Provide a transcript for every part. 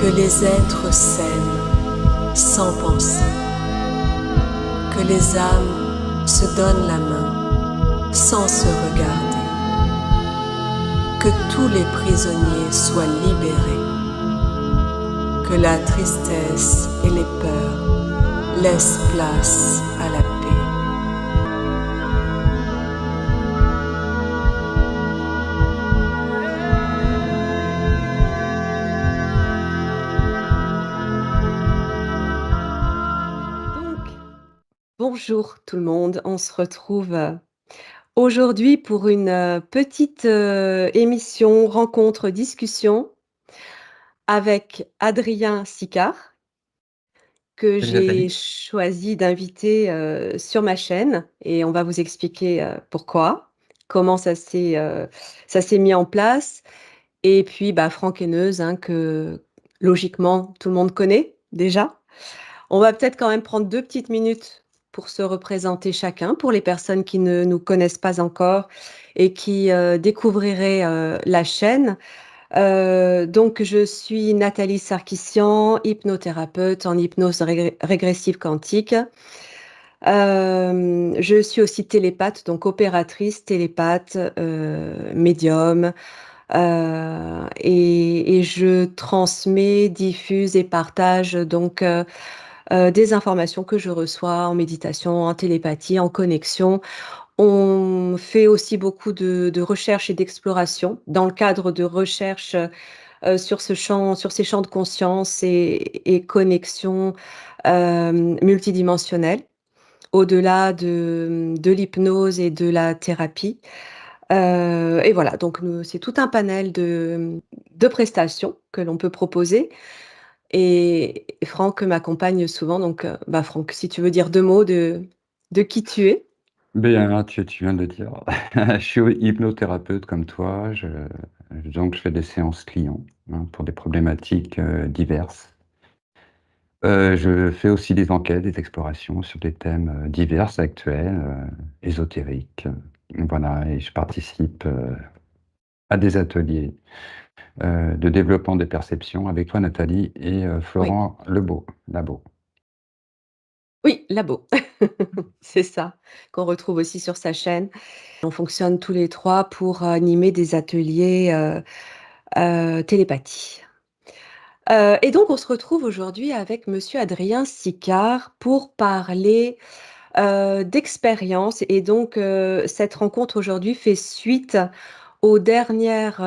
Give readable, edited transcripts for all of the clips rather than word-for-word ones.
Que les êtres s'aiment sans penser, que les âmes se donnent la main sans se regarder, que tous les prisonniers soient libérés, que la tristesse et les peurs laissent place à la paix. Bonjour tout le monde, on se retrouve aujourd'hui pour une petite émission, rencontre, discussion avec Adrien Sicard, que Salut j'ai Nathalie. choisi d'inviter sur ma chaîne et on va vous expliquer pourquoi, comment ça s'est mis en place. Et puis Franck Hainause, hein, que logiquement tout le monde connaît déjà. On va peut-être quand même prendre 2 petites minutes pour se représenter chacun, pour les personnes qui ne nous connaissent pas encore et qui, découvriraient, la chaîne. Donc je suis Nathalie Sarkissian, hypnothérapeute en hypnose régressive quantique. Je suis aussi télépathe, donc opératrice, télépathe, médium, et je transmets, diffuse et partage donc, des informations que je reçois en méditation, en télépathie, en connexion. On fait aussi beaucoup de recherches et d'exploration dans le cadre de recherches sur ces champs de conscience et connexion multidimensionnelle, au-delà de l'hypnose et de la thérapie. Et voilà, donc c'est tout un panel de prestations que l'on peut proposer. Et Franck m'accompagne souvent, donc Franck, si tu veux dire 2 mots de qui tu es? Bien, tu viens de le dire. Je suis hypnothérapeute comme toi. Donc, je fais des séances clients, hein, pour des problématiques diverses. Je fais aussi des enquêtes, des explorations sur des thèmes divers, actuels, ésotériques. Voilà, et je participe à des ateliers de développement des perceptions avec toi, Nathalie, et Oui, Florent Labo. oui, Labo, c'est ça, qu'on retrouve aussi sur sa chaîne. On fonctionne tous les 3 pour animer des ateliers, télépathie. Et donc on se retrouve aujourd'hui avec monsieur Adrien Sicard pour parler, d'expérience et donc cette rencontre aujourd'hui fait suite aux dernières,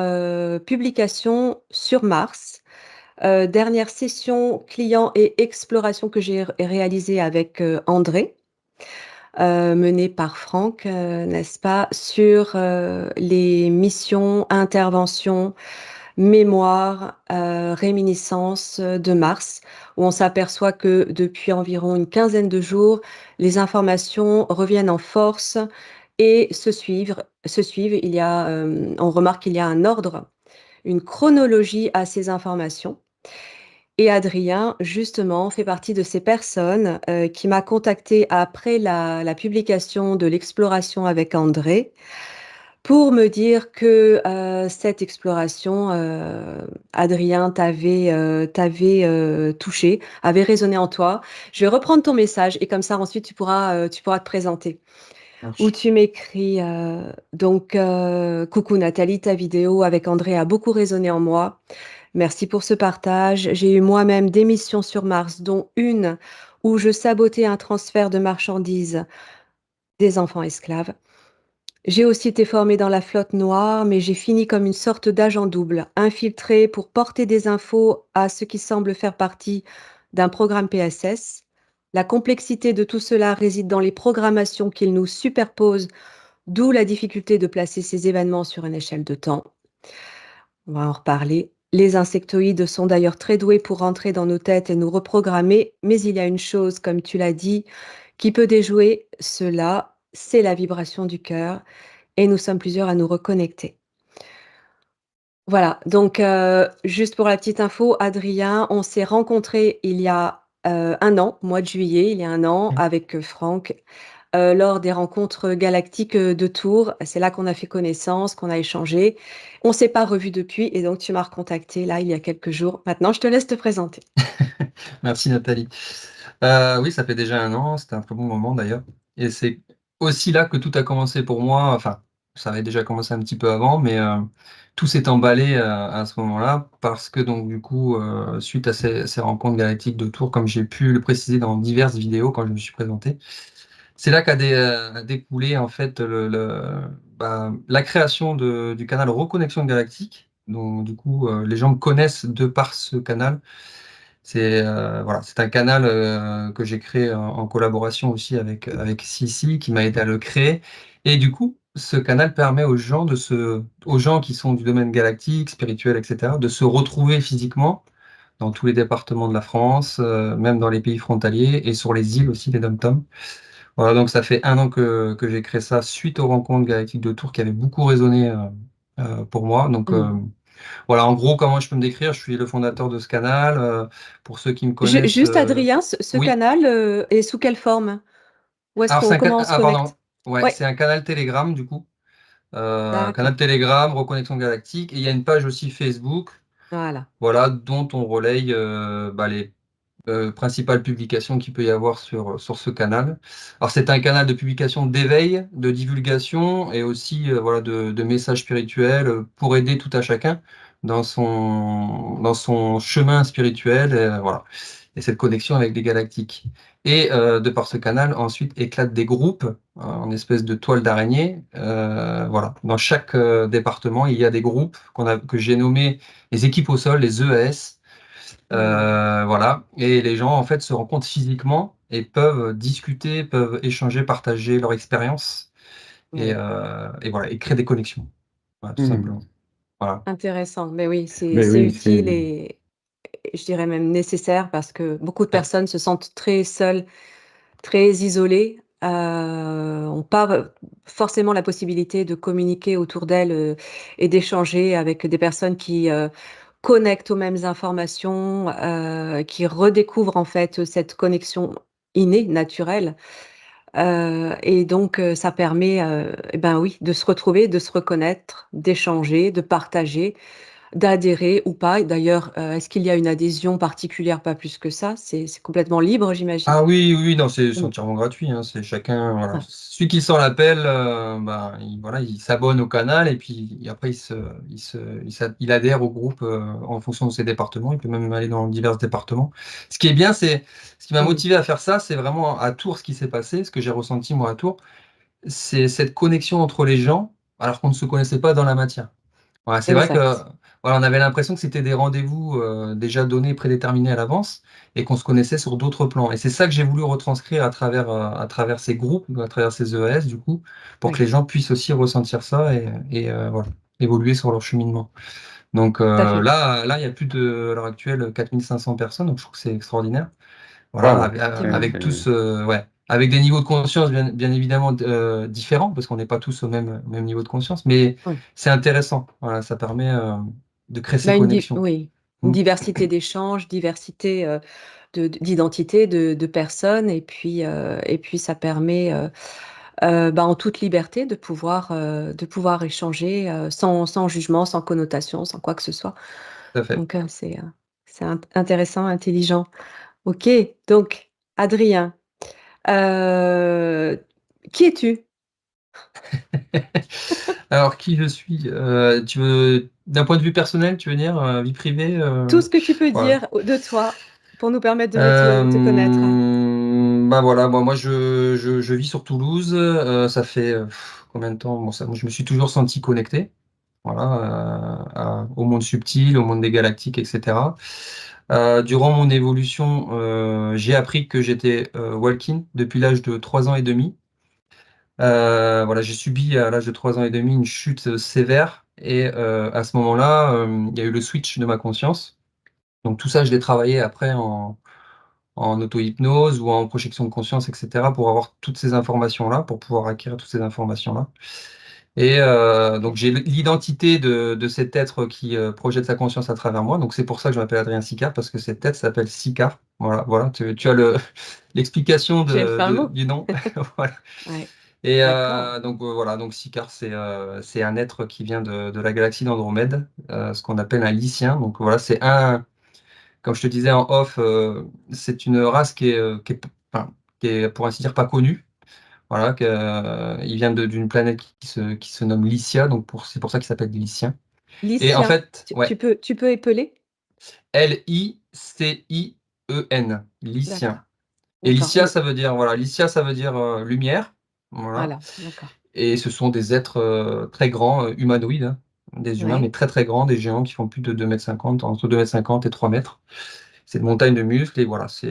publications sur Mars, dernière session client et exploration que j'ai réalisée avec, André, menée par Franck, n'est-ce pas? Sur, les missions, interventions, mémoire, réminiscence, de Mars, où on s'aperçoit que depuis environ une quinzaine de jours, les informations reviennent en force et se suivent. On remarque qu'il y a un ordre, une chronologie à ces informations. Et Adrien, justement, fait partie de ces personnes, qui m'a contactée après la publication de l'exploration avec André, pour me dire que, cette exploration, Adrien, t'avait touché, avait résonné en toi. Je vais reprendre ton message et comme ça ensuite tu pourras te présenter. Où tu m'écris, donc «Coucou Nathalie, ta vidéo avec André a beaucoup résonné en moi. Merci pour ce partage. J'ai eu moi-même des missions sur Mars, dont une où je sabotais un transfert de marchandises des enfants esclaves. J'ai aussi été formée dans la flotte noire, mais j'ai fini comme une sorte d'agent double, infiltré pour porter des infos à ce qui semble faire partie d'un programme PSS. La complexité de tout cela réside dans les programmations qu'ils nous superposent, d'où la difficulté de placer ces événements sur une échelle de temps. On va en reparler. Les insectoïdes sont d'ailleurs très doués pour rentrer dans nos têtes et nous reprogrammer, mais il y a une chose, comme tu l'as dit, qui peut déjouer cela, c'est la vibration du cœur, et nous sommes plusieurs à nous reconnecter. Voilà, donc juste pour la petite info, Adrien, on s'est rencontrés il y a, 1 an, mois de juillet, il y a 1 an, avec, Franck, lors des rencontres galactiques, de Tours. C'est là qu'on a fait connaissance, qu'on a échangé. On s'est pas revus depuis et donc tu m'as recontacté là, il y a quelques jours. Maintenant, je te laisse te présenter. Merci Nathalie. Oui, ça fait déjà 1 an, c'était un très bon moment d'ailleurs. Et c'est aussi là que tout a commencé pour moi. Enfin, ça avait déjà commencé un petit peu avant, mais tout s'est emballé à ce moment-là parce que donc du coup, suite à ces rencontres galactiques de Tours, comme j'ai pu le préciser dans diverses vidéos quand je me suis présenté, c'est là qu'a découlé en fait la création du canal Reconnexion Galactique. Donc du coup, les gens me connaissent de par ce canal. C'est un canal que j'ai créé en collaboration aussi avec Sissi qui m'a aidé à le créer. Et du coup, ce canal permet aux gens qui sont du domaine galactique, spirituel, etc., de se retrouver physiquement dans tous les départements de la France, même dans les pays frontaliers et sur les îles aussi, les dom-toms. Voilà, donc ça fait 1 an que j'ai créé ça suite aux rencontres galactiques de Tours qui avaient beaucoup résonné pour moi. Donc Mmh. voilà, en gros, comment je peux me décrire? Je suis le fondateur de ce canal. Pour ceux qui me connaissent, Juste Adrien, ce oui. canal, est sous quelle forme? Où est-ce Alors c'est qu'on un comment on se pardon. connecte? Ouais, Ouais, c'est un canal Telegram du coup. Canal d'accord. Telegram, Reconnexion Galactique. Et il y a une page aussi Facebook, Voilà. voilà, dont on relaye les principales publications qu'il peut y avoir sur ce canal. Alors c'est un canal de publication d'éveil, de divulgation et aussi voilà, de messages spirituels pour aider tout à chacun dans son chemin spirituel. Voilà. Et cette connexion avec les galactiques. Et de par ce canal, ensuite éclatent des groupes en espèce de toile d'araignée. Voilà. Dans chaque département, il y a des groupes que j'ai nommés les équipes au sol, les EAS. Mmh. Voilà. Et les gens, en fait, se rencontrent physiquement et peuvent discuter, peuvent échanger, partager leur expérience et, Oui, voilà, et créer des connexions. Voilà, tout Mmh. simplement. Voilà. intéressant. Mais oui, Mais c'est oui, utile c'est et je dirais même nécessaire parce que beaucoup de Ouais. personnes se sentent très seules, très isolées, ont pas forcément la possibilité de communiquer autour d'elles, et d'échanger avec des personnes qui, connectent aux mêmes informations, qui redécouvrent en fait, cette connexion innée, naturelle, et donc ça permet, et ben, oui, de se retrouver, de se reconnaître, d'échanger, de partager, d'adhérer ou pas. Et d'ailleurs, est-ce qu'il y a une adhésion particulière? Pas plus que ça, c'est complètement libre, j'imagine? Ah oui, oui, oui, non, c'est Mmh. entièrement gratuit, hein, c'est chacun, voilà. Ouais, Celui qui sent l'appel, voilà, il s'abonne au canal et puis après il adhère au groupe en fonction de ses départements. Il peut même aller dans divers départements. Ce qui est bien, c'est ce qui m'a mmh, motivé à faire ça, c'est vraiment à Tours ce qui s'est passé, ce que j'ai ressenti moi à Tours, c'est cette connexion entre les gens alors qu'on ne se connaissait pas dans la matière. Ouais, c'est vrai que exact. voilà, on avait l'impression que c'était des rendez-vous déjà donnés, prédéterminés à l'avance, et qu'on se connaissait sur d'autres plans. Et c'est ça que j'ai voulu retranscrire à travers ces groupes, à travers ces EAS, du coup, pour que Oui, les gens puissent aussi ressentir ça et voilà, évoluer sur leur cheminement. Donc tout à fait. là, il y a plus de, à l'heure actuelle, 4500 personnes, donc je trouve que c'est extraordinaire. Voilà, waouh, Effectivement. avec tous, ouais, avec des niveaux de conscience bien évidemment différents, parce qu'on n'est pas tous au même niveau de conscience, mais Oui. c'est intéressant. Voilà, ça permet de créer ces Bah, connexions. une Mm, diversité d'échanges, diversité, d'identités, de personnes et puis ça permet, bah, en toute liberté de pouvoir échanger, sans jugement, sans connotation, sans quoi que ce soit. tout à fait. Donc, c'est intéressant, intelligent. OK, donc Adrien, heu, qui es-tu? Alors, qui je suis? Tu veux, d'un point de vue personnel, tu veux dire, vie privée, Tout ce que tu peux voilà. dire de toi pour nous permettre de mieux te connaître. Bah voilà, moi je vis sur Toulouse. Ça fait combien de temps? Bon, moi, je me suis toujours senti connecté. Voilà, au monde subtil, au monde des galactiques, etc. Durant mon évolution, j'ai appris que j'étais walking depuis l'âge de 3 ans et demi. Voilà, j'ai subi à l'âge de 3 ans et demi une chute sévère et à ce moment-là, il y a eu le switch de ma conscience. Donc tout ça, je l'ai travaillé après en auto-hypnose ou en projection de conscience, etc., pour avoir toutes ces informations-là, pour pouvoir acquérir toutes ces informations-là. Et donc j'ai l'identité de cet être qui projette sa conscience à travers moi. Donc c'est pour ça que je m'appelle Adrien Sicard, parce que cet être s'appelle Sicard. Voilà, tu as l'explication J'ai fait un mot. du nom. Voilà. Ouais, Et d'accord. donc voilà, donc Sicard, c'est un être qui vient de la galaxie d'Andromède, ce qu'on appelle un Lycien. Donc voilà, comme je te disais en off, c'est une race enfin, qui est, pour ainsi dire, pas connue. Voilà, il vient d'une planète qui se nomme Lycia, donc c'est pour ça qu'il s'appelle des Lyciens. Et en Lycien, fait, ouais, tu peux épeler? Lycien, D'accord, Lycien. Et d'accord. Lycia, ça veut dire, voilà, Lycia, ça veut dire lumière. Voilà. Voilà, d'accord. Et ce sont des êtres très grands, humanoïdes, hein, des humains, mais Ouais. très très grands, des géants qui font plus de 2,50 m, entre 2,50 m et 3 mètres. C'est une montagne de muscles, et voilà, ce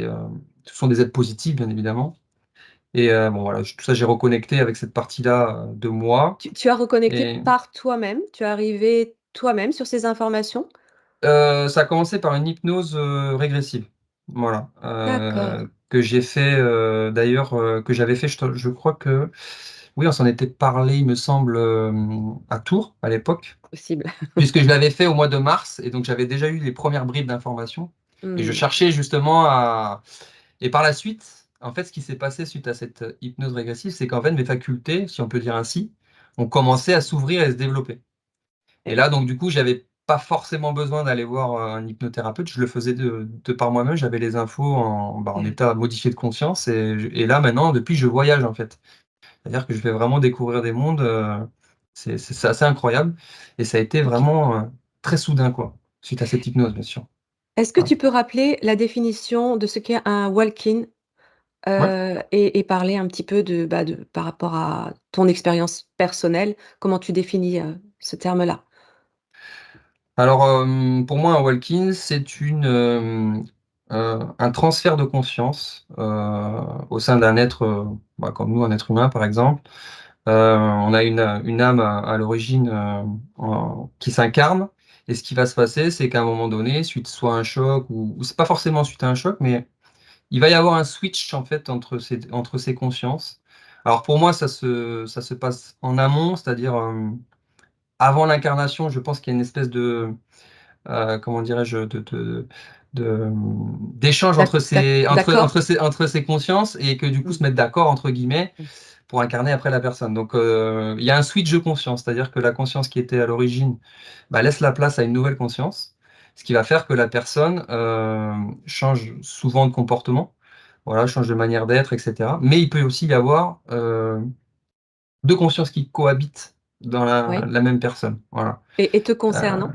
sont des êtres positifs, bien évidemment. Et bon, voilà, tout ça, j'ai reconnecté avec cette partie-là de moi. Tu as reconnecté Et par toi-même? Tu es arrivé toi-même sur ces informations? ça a commencé par une hypnose régressive. Voilà. D'accord, Que j'ai fait, d'ailleurs, que j'avais fait, je crois que, oui, on s'en était parlé, il me semble, à Tours, à l'époque. possible. Puisque je l'avais fait au mois de mars, et donc j'avais déjà eu les premières bribes d'informations. Et je Mmh. cherchais justement à. Et par la suite, en fait, ce qui s'est passé suite à cette hypnose régressive, c'est qu'en fait, mes facultés, si on peut dire ainsi, ont commencé à s'ouvrir et à se développer. Et Et là, donc, du coup, j'avais pas forcément besoin d'aller voir un hypnothérapeute. Je le faisais de par moi-même. J'avais les infos en et état modifié de conscience. Et là, maintenant, depuis, je voyage, en fait. C'est-à-dire que je vais vraiment découvrir des mondes. C'est assez incroyable. Et ça a été OK. vraiment très soudain, quoi, suite à cette hypnose, bien sûr. Est-ce que Voilà. tu peux rappeler la définition de ce qu'est un walk-in, Ouais. et parler un petit peu de par rapport à ton expérience personnelle, comment tu définis, ce terme-là? Alors, pour moi, un walk-in, c'est un transfert de conscience au sein d'un être, comme nous, un être humain, par exemple. On a une âme à l'origine qui s'incarne. Et ce qui va se passer, c'est qu'à un moment donné, suite soit à un choc, ou c'est pas forcément suite à un choc, mais il va y avoir un switch en fait entre ces consciences. Alors pour moi, ça se passe en amont, c'est-à-dire avant l'incarnation. Je pense qu'il y a une espèce de comment dirais-je, d'échange entre ces consciences, et que du coup Mmh. se mettre d'accord entre guillemets Mmh. pour incarner après la personne. Donc il y a un switch de conscience, c'est-à-dire que la conscience qui était à l'origine laisse la place à une nouvelle conscience, ce qui va faire que la personne change souvent de comportement, voilà, change de manière d'être, etc. Mais il peut aussi y avoir deux consciences qui cohabitent dans Oui, la même personne. Voilà. et te Euh, concernant?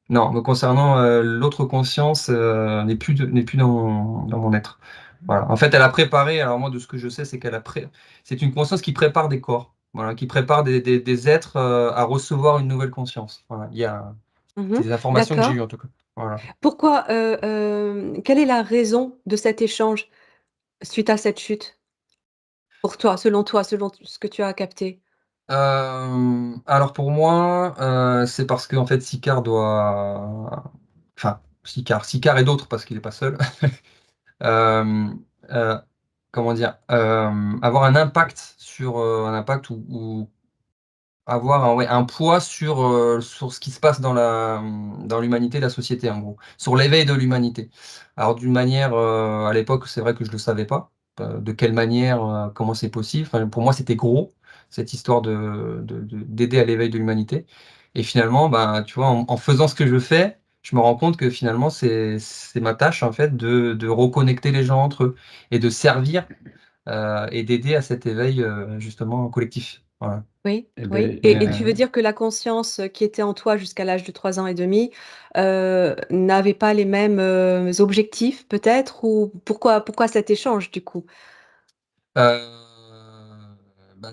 non, me concernant, l'autre conscience n'est plus dans mon être. Voilà. En fait, elle a préparé. Alors moi, de ce que je sais, c'est c'est une conscience qui prépare des corps. Voilà, qui prépare des êtres à recevoir une nouvelle conscience. Voilà. Mmh. C'est des informations que j'ai eues D'accord. en tout cas. Voilà. Pourquoi, quelle est la raison de cet échange suite à cette chute? Pour toi, selon ce que tu as capté? Alors pour moi, c'est parce que en fait, Sicard et d'autres, parce qu'il n'est pas seul. euh, euh, Comment dire, avoir un impact, ou avoir ouais, un poids sur ce qui se passe dans l'humanité, la société, en gros, sur l'éveil de l'humanité. Alors d'une manière, à l'époque, c'est vrai que je le savais pas, de quelle manière, comment c'est possible. Enfin, pour moi, c'était gros, cette histoire d'aider à l'éveil de l'humanité. Et finalement, bah, tu vois, en faisant ce que je fais, je me rends compte que finalement, c'est ma tâche, en fait, de reconnecter les gens entre eux et de servir et d'aider à cet éveil, justement, collectif. Voilà. Oui, Eh oui, beh, et tu veux dire que la conscience, qui était en toi jusqu'à l'âge de 3 ans et demi, n'avait pas les mêmes, objectifs peut-être? Ou pourquoi cet échange du coup?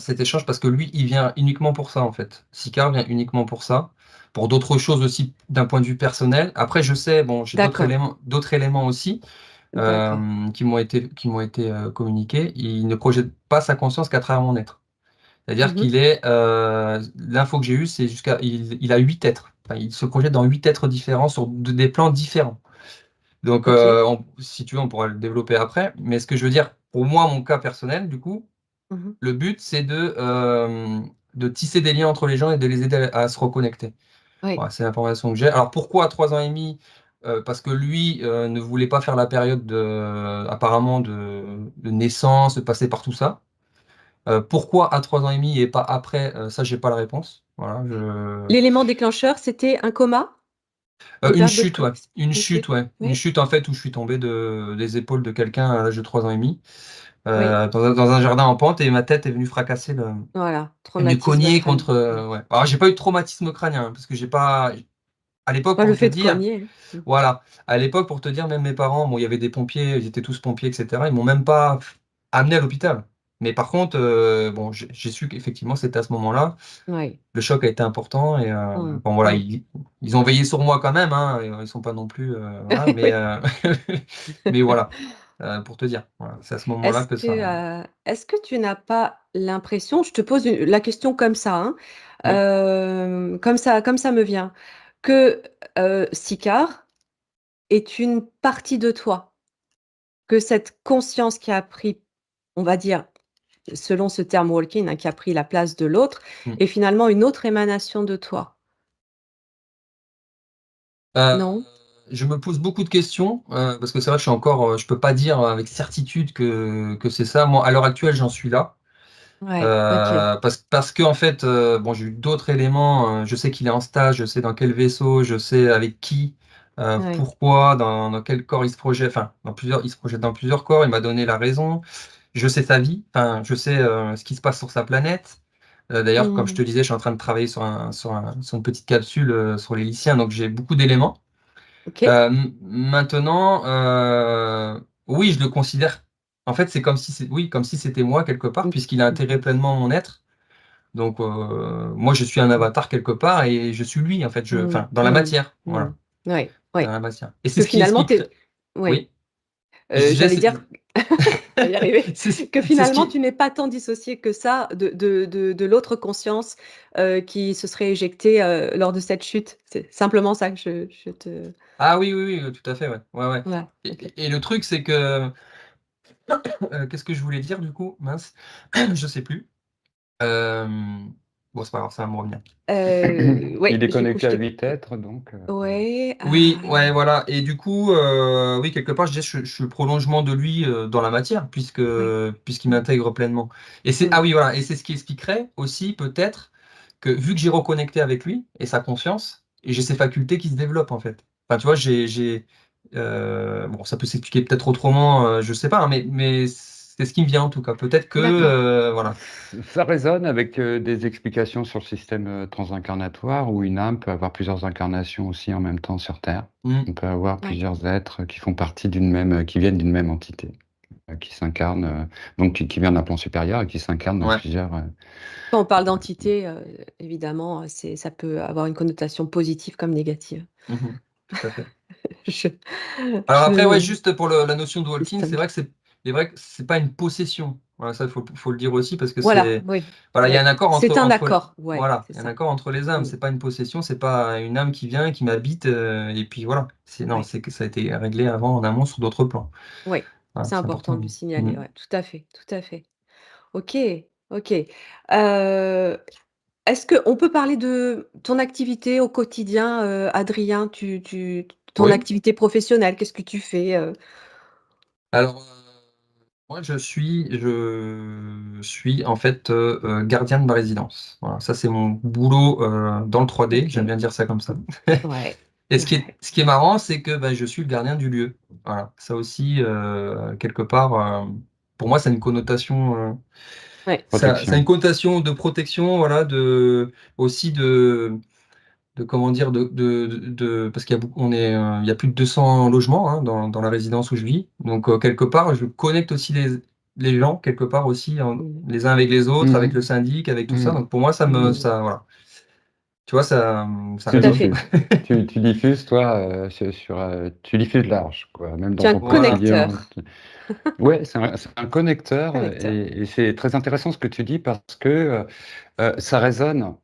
Cet échange, parce que lui, il vient uniquement pour ça, en fait. Sicard vient uniquement pour ça, pour d'autres choses aussi d'un point de vue personnel. Après, je sais, bon, j'ai D'accord, d'autres éléments aussi d'accord. qui m'ont été communiqués. Il ne projette pas sa conscience qu'à travers mon être. C'est-à-dire Mmh. qu'il est, l'info que j'ai eue, c'est il a 8 êtres. Enfin, il se projette dans 8 êtres différents sur des plans différents. Donc, OK. si tu veux, on pourra le développer après. Mais ce que je veux dire, pour moi, mon cas personnel, du coup, Mmh. le but, c'est de tisser des liens entre les gens et de les aider à se reconnecter. Oui. Voilà, c'est l'information que j'ai. Alors pourquoi à 3 ans et demi? Parce que lui, ne voulait pas faire la période apparemment de naissance, de passer par tout ça. Pourquoi à 3 ans et demi et pas après? Ça, j'ai pas la réponse. Voilà, L'élément déclencheur, c'était un coma? Une une perte de chute, ouais. connexion? Une chute, ouais. Une Oui, chute, en fait, où je suis tombé des épaules de quelqu'un à l'âge de 3 ans et demi, oui, dans un jardin en pente, et ma tête est venue fracasser voilà, est venue traumatisme cogner crânien. contre, ouais. Alors j'ai pas eu de traumatisme crânien, hein, parce que j'ai pas à l'époque, Bah, le pour te fait de dire, cogner, hein. voilà, à l'époque, pour te dire, même mes parents, bon, il y avait des pompiers, ils étaient tous pompiers, et cetera, ils m'ont même pas amené à l'hôpital. Mais par contre, bon, j'ai su qu'effectivement, c'était à ce moment-là. Oui. Le choc a été important et Mmh, bon, voilà, mmh. ils ont veillé sur moi quand même, hein, et ils sont pas non plus, voilà, mais Oui. mais voilà, pour te dire, voilà, c'est à ce moment-là que ça Est-ce que tu n'as pas l'impression, je te pose la question comme ça, hein, oui. comme ça me vient, que Sicard est une partie de toi, que cette conscience qui a pris, on va dire, selon ce terme walking, hein, qui a pris la place de l'autre, Mmh. est finalement une autre émanation de toi? Heu, Non? je me pose beaucoup de questions, parce que c'est vrai que je suis encore, je peux pas dire avec certitude que c'est ça. Moi, à l'heure actuelle, j'en suis là, Ouais, OK, parce qu'en fait, bon, j'ai eu d'autres éléments, je sais qu'il est en stage, je sais dans quel vaisseau, je sais avec qui, ouais. pourquoi, dans quel corps il se projette, enfin, il se projette dans plusieurs corps, il m'a donné la raison. Je sais sa vie, enfin, je sais, ce qui se passe sur sa planète. D'ailleurs, comme je Mmh. te disais, je suis en train de travailler sur une petite capsule, sur les Lyciens, donc j'ai beaucoup d'éléments. OK. Maintenant, oui, je le considère, en fait, c'est comme si oui, comme si c'était moi quelque part, Mmh. puisqu'il a intégré Mmh. pleinement mon être. Donc, moi, je suis un Mmh. avatar quelque part et je suis lui, en fait, Mmh. enfin, dans la Mmh. matière, Mmh. voilà, Ouais, dans ouais. la matière, et c'est Que ce qui finalement tu expliquerait, oui. oui, je disais, J'allais dire on va y arriver, que c'est ce finalement qui tu n'es pas tant dissocié que ça de l'autre conscience, qui se serait éjectée, lors de cette chute. C'est simplement ça que je te ah oui, oui, oui, tout à fait, ouais, ouais, ouais, voilà, OK. et le truc, c'est que, qu'est-ce que je voulais dire du coup? Mince, je sais plus. Bon, c'est pas grave, ça va me revenir. Ouais, Il est du coup connecté je à te 8 êtres, donc ouais, Oui, ouais, voilà, et du coup, oui, quelque part, je disais, je suis le prolongement de lui, dans la matière, oui. puisqu'il Mmh. m'intègre pleinement, et c'est Mmh. ah oui, voilà, et c'est ce qui expliquerait aussi peut-être que, vu que j'ai reconnecté avec lui et sa conscience, et j'ai ces facultés qui se développent, en fait. Enfin, tu vois, bon, ça peut s'expliquer peut-être autrement, je sais pas, hein, mais c'est ce qui me vient en tout cas. Peut-être que, D'accord. voilà. ça résonne avec des explications sur le système transincarnatoire où une âme peut avoir plusieurs incarnations aussi en même temps sur Terre. Mmh. On peut avoir Ouais. plusieurs êtres qui font partie d'une même, qui viennent d'une même entité, qui s'incarnent, donc qui vient d'un plan supérieur et qui s'incarnent dans Ouais. plusieurs. Quand on parle d'entité, évidemment, ça peut avoir une connotation positive comme négative. Mmh. Tout à fait. Je Alors après, ouais, je juste pour la notion de walking, c'est vrai distingue. que c'est pas une possession. Voilà, ça, faut le dire aussi, parce que Voilà, c'est, oui, voilà, il y a un oui. accord C'est un entre, accord, ouais, voilà, c'est il y a un ça. accord entre les âmes. Mmh. C'est pas une possession, c'est pas une âme qui vient, qui m'habite, et puis voilà. Non, Ouais, c'est que ça a été réglé avant en amont sur d'autres plans. ouais, Voilà, c'est c'est important important. de le signaler, Mmh. ouais, tout à fait, tout à fait. OK, OK. Heu, Est-ce qu'on peut parler de ton activité au quotidien, Adrien? Ton Oui. activité professionnelle, qu'est-ce que tu fais, Alors, moi, je suis en fait, gardien de ma résidence. Voilà, ça, c'est mon boulot, dans le 3D. J'aime OK, bien dire ça comme ça. ouais. Et Ouais, ce qui est marrant, c'est que, bah, je suis le gardien du lieu. Voilà, ça aussi, quelque part, pour moi, ça a une connotation, ouais. ça a une Protection. connotation de protection, voilà, aussi de comment dire? Parce qu'il y a beaucoup on est, il y a plus de 200 logements, hein, dans la résidence où je vis. Donc, quelque part, je connecte aussi les gens, quelque part aussi, Mmh. les uns avec les autres, avec Mmh. le syndic, avec tout ça. Mmh. Donc pour moi, Mmh. ça, voilà. Tu vois, ça Tu Tout à résonne. fait. diffuses. Tu diffuses, toi, tu diffuses large, quoi, même Tu dans es un ton Voilà. quotidien. connecteur, Ouais, c'est un connecteur, connecteur. et c'est très intéressant ce que tu dis parce que ça résonne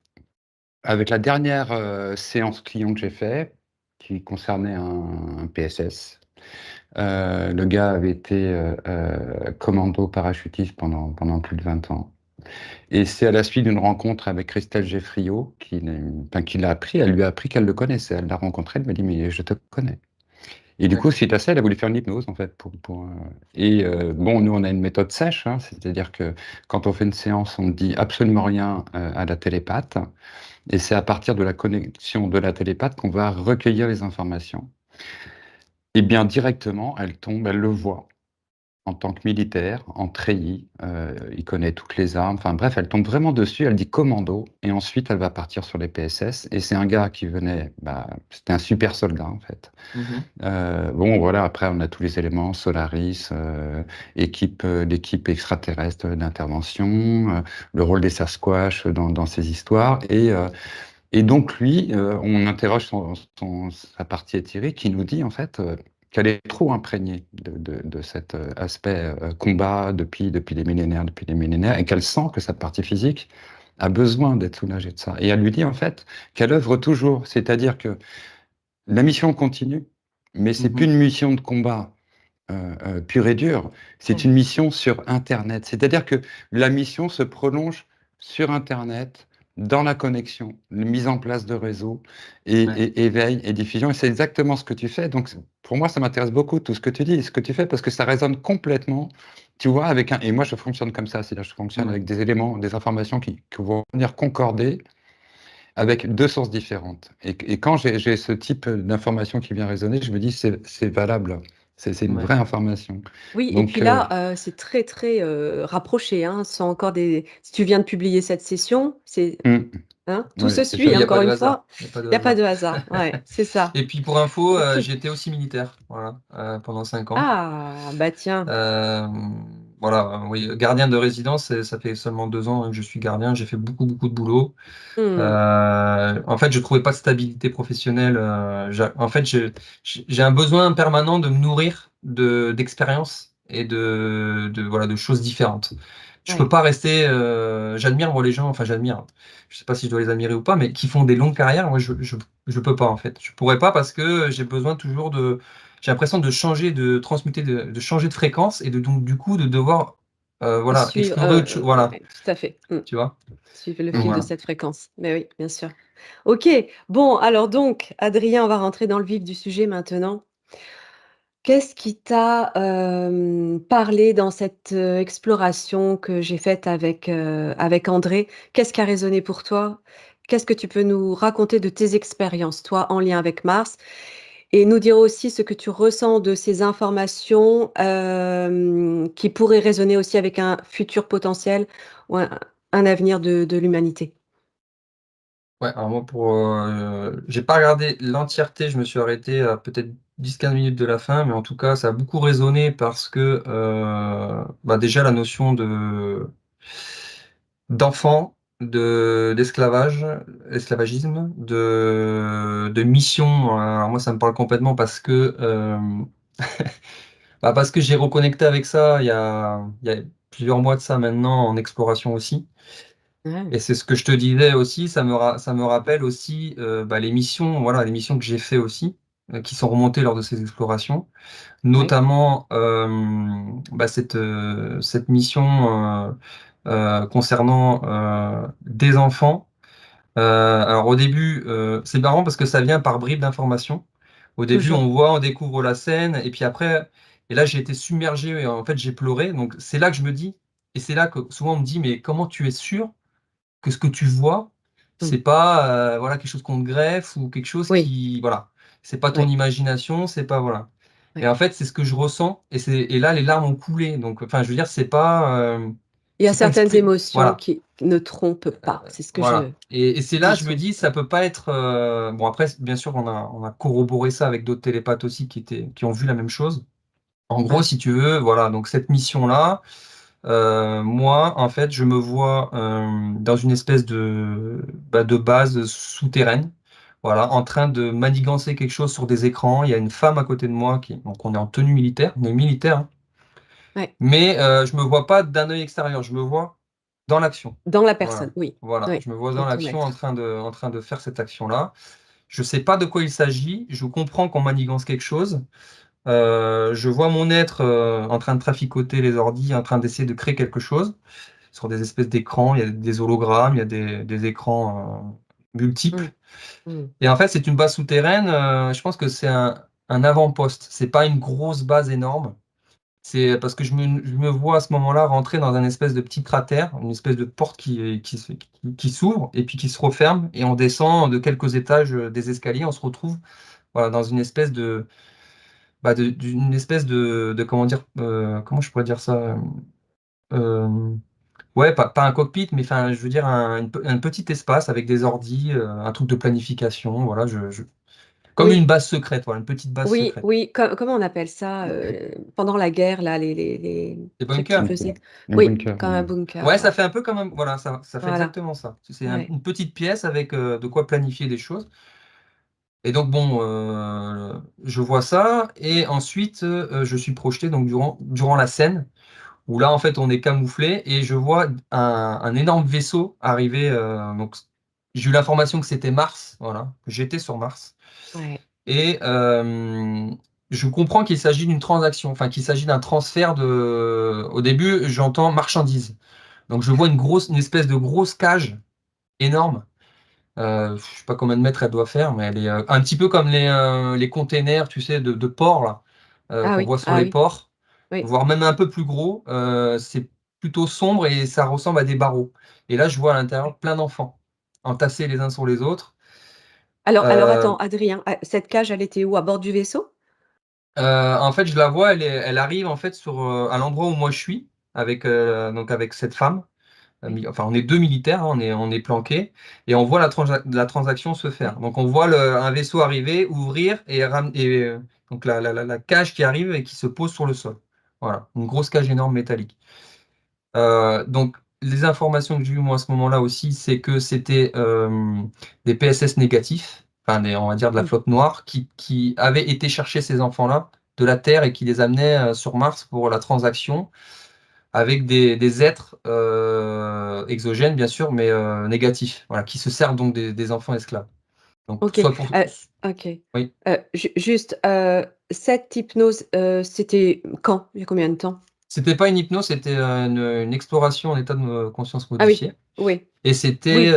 avec la dernière séance client que j'ai fait, qui concernait un PSS. Le gars avait été commando parachutiste pendant plus de 20 ans. Et c'est à la suite d'une rencontre avec Christelle Geffriot qui l'a appris, elle lui a appris qu'elle le connaissait. Elle l'a rencontré, elle m'a dit, mais je te connais. Et du coup, D'accord. suite à ça, elle a voulu faire une hypnose, en fait. Bon, nous, on a une méthode sèche, hein, c'est-à-dire que quand on fait une séance, on ne dit absolument rien à la télépathe. Et c'est à partir de la connexion de la télépathe qu'on va recueillir les informations. Et bien, directement, elle tombe, elle le voit. En tant que militaire, en treillis, il connaît toutes les armes. Enfin bref, elle tombe vraiment dessus, elle dit commando, et ensuite elle va partir sur les PSS. Et c'est un gars qui venait, c'était un super soldat en fait. Bon voilà, après on a tous les éléments, Solaris, l'équipe extraterrestre d'intervention, le rôle des Sasquatch dans ces histoires. Et donc lui, on interroge sa partie éthérique qui nous dit en fait qu'elle est trop imprégnée de cet aspect combat depuis des millénaires, et qu'elle sent que sa partie physique a besoin d'être soulagée de ça. Et elle lui dit en fait qu'elle œuvre toujours, c'est-à-dire que la mission continue, mais c'est plus une mission de combat pure et dure, c'est une mission sur Internet. C'est-à-dire que la mission se prolonge sur Internet, dans la connexion, la mise en place de réseaux, et éveil et diffusion. Et c'est exactement ce que tu fais. Donc, pour moi, ça m'intéresse beaucoup, tout ce que tu dis et ce que tu fais, parce que ça résonne complètement, tu vois, et moi, je fonctionne comme ça. C'est-à-dire, je fonctionne avec des éléments, des informations qui vont venir concorder avec deux sources différentes. Et quand j'ai ce type d'information qui vient résonner, je me dis, c'est valable. C'est une vraie information. Oui, et Donc, puis là, c'est très, très, rapproché, hein. Ce sont encore si tu viens de publier cette session, tout se ouais, c'est suit, ça. Il n'y a pas encore de une hasard. fois. Il n'y a pas Il de n'y a pas hasard. de hasard. Ouais, c'est ça. Et puis pour info, OK. j'étais aussi militaire, voilà, pendant 5 ans. Ah, bah tiens. Voilà, oui, gardien de résidence, ça fait seulement 2 ans que je suis gardien. J'ai fait beaucoup, beaucoup de boulot. Mmh. En fait, je trouvais pas de stabilité professionnelle. En fait, j'ai un besoin permanent de me nourrir d'expériences et voilà, de choses différentes. Je peux Ouais. pas rester. J'admire moi les gens. Enfin, j'admire. Je sais pas si je dois les admirer ou pas, mais qui font des longues carrières. Moi, je peux pas en fait. Je pourrais pas parce que j'ai besoin toujours de. J'ai l'impression de changer, de transmuter, de changer de fréquence et donc du coup de devoir voilà Suivre, explorer autre chose. Voilà, ouais, tout à fait. tu vois. Suivre le Donc fil de voilà. cette fréquence. Mais oui, bien sûr. OK. Bon, alors donc, Adrien, on va rentrer dans le vif du sujet maintenant. Qu'est-ce qui t'a, parlé dans cette, exploration que j'ai faite avec André? Qu'est-ce qui a résonné pour toi? Qu'est-ce que tu peux nous raconter de tes expériences, toi, en lien avec Mars? Et nous dire aussi ce que tu ressens de ces informations, qui pourraient résonner aussi avec un futur potentiel ou un avenir de l'humanité. Ouais, alors moi j'ai pas regardé l'entièreté, je me suis arrêté à peut-être 10-15 minutes de la fin, mais en tout cas, ça a beaucoup résonné parce que, déjà la notion d'enfant, d'esclavage, esclavagisme, de mission, alors moi ça me parle complètement parce que, parce que j'ai reconnecté avec ça il y a plusieurs mois de ça maintenant en exploration aussi. Ouais, Et c'est ce que je te disais aussi, ça me rappelle aussi, les missions, voilà, les missions que j'ai fait aussi, qui sont remontées lors de ces explorations. ouais, Notamment, cette mission, concernant, des enfants. Alors au début, c'est marrant parce que ça vient par bribes d'informations. Au début, toujours. on découvre la scène et puis après et là j'ai été submergé et en fait j'ai pleuré. Donc c'est là que je me dis et c'est là que souvent on me dit: «Mais comment tu es sûr que ce que tu vois, Mmh. c'est pas, voilà, quelque chose qu'on te greffe ou quelque chose Oui, qui voilà, c'est pas ton oui, imagination, c'est pas voilà». Et oui. en fait, c'est ce que je ressens et là, les larmes ont coulé. Donc enfin, je veux dire, Il y a c'est pas certaines exprimé. émotions Voilà, qui ne trompent pas. C'est ce que voilà. je Et c'est là, dis je me souvent. dis, ça peut pas être, bon après, bien sûr, on a corroboré ça avec d'autres télépathes aussi qui ont vu la même chose. En gros, Ouais, si tu veux, voilà, donc cette mission-là, moi, en fait, je me vois, dans une espèce de base souterraine, voilà, en train de manigancer quelque chose sur des écrans. Il y a une femme à côté de moi donc on est en tenue militaire, on est militaire, hein, ouais. mais je me vois pas d'un œil extérieur, je me vois dans l'action. Dans la Voilà, personne, oui. voilà, Oui, je me vois dans dans ton l'action en être. train de faire cette action-là. Je sais pas de quoi il s'agit, je comprends qu'on manigance quelque chose. Je vois mon être, en train de traficoter les ordis, en train d'essayer de créer quelque chose. sur des espèces d'écrans, il y a des hologrammes, il y a des écrans multiples. Et en fait, c'est une base souterraine. Je pense que c'est un avant-poste. C'est pas une grosse base énorme. C'est parce que je me vois à ce moment-là rentrer dans un espèce de petit cratère, une espèce de porte qui s'ouvre et puis qui se referme. Et on descend de quelques étages des escaliers. On se retrouve voilà, dans une espèce d'une espèce de comment dire, comment je pourrais dire ça? Euh, ouais, pas un cockpit, mais enfin, je veux dire un petit espace avec des ordis, un truc de planification. Voilà, comme une Oui, base secrète, voilà, une petite base oui, secrète. oui. Comment on appelle ça pendant la guerre, là, Des ceux qui bunkers. faisaient. Un Oui, bunker. comme un bunker, Ouais, ça ouais. fait un peu comme voilà, ça fait Voilà, exactement ça. C'est ouais. une petite pièce avec de quoi planifier des choses. Et donc bon, je vois ça et ensuite je suis projeté donc durant la scène où là en fait on est camouflé et je vois un énorme vaisseau arriver. Donc j'ai eu l'information que c'était Mars, voilà, que j'étais sur Mars Ouais. et je comprends qu'il s'agit d'une transaction, enfin qu'il s'agit d'un transfert de. Au début, j'entends marchandises. Donc je vois une espèce de grosse cage énorme. Je sais pas combien de mètres elle doit faire, mais elle est un petit peu comme les containers, tu sais, de port là, Ah qu'on oui, voit sur ah les oui, ports, oui. voire même un peu plus gros. C'est plutôt sombre et ça ressemble à des barreaux. Et là, je vois à l'intérieur plein d'enfants, entassés les uns sur les autres. Alors Euh, attends, Adrien, cette cage, elle était où? À bord du vaisseau? En fait, je la vois, elle arrive en fait à l'endroit où moi je suis, donc avec cette femme. Oui, Enfin, on est deux militaires, hein, on est planqués, et on voit la transaction se faire. oui. Donc, on voit un vaisseau arriver, ouvrir, donc la cage qui arrive et qui se pose sur le sol. Voilà, une grosse cage énorme métallique. Donc, les informations que j'ai eues moi à ce moment-là aussi, c'est que c'était des PSS négatifs, enfin, on va dire de la Mmh. flotte noire, qui avaient été chercher ces enfants-là de la Terre et qui les amenaient sur Mars pour la transaction avec des êtres exogènes, bien sûr, mais négatifs, voilà, qui se servent donc des enfants esclaves. Donc, OK, soit pour. OK. Oui, Juste, cette hypnose, c'était quand? Il y a combien de temps? c'était pas une hypnose, c'était une exploration en état de conscience Ah oui, modifié. oui, Et c'était. oui,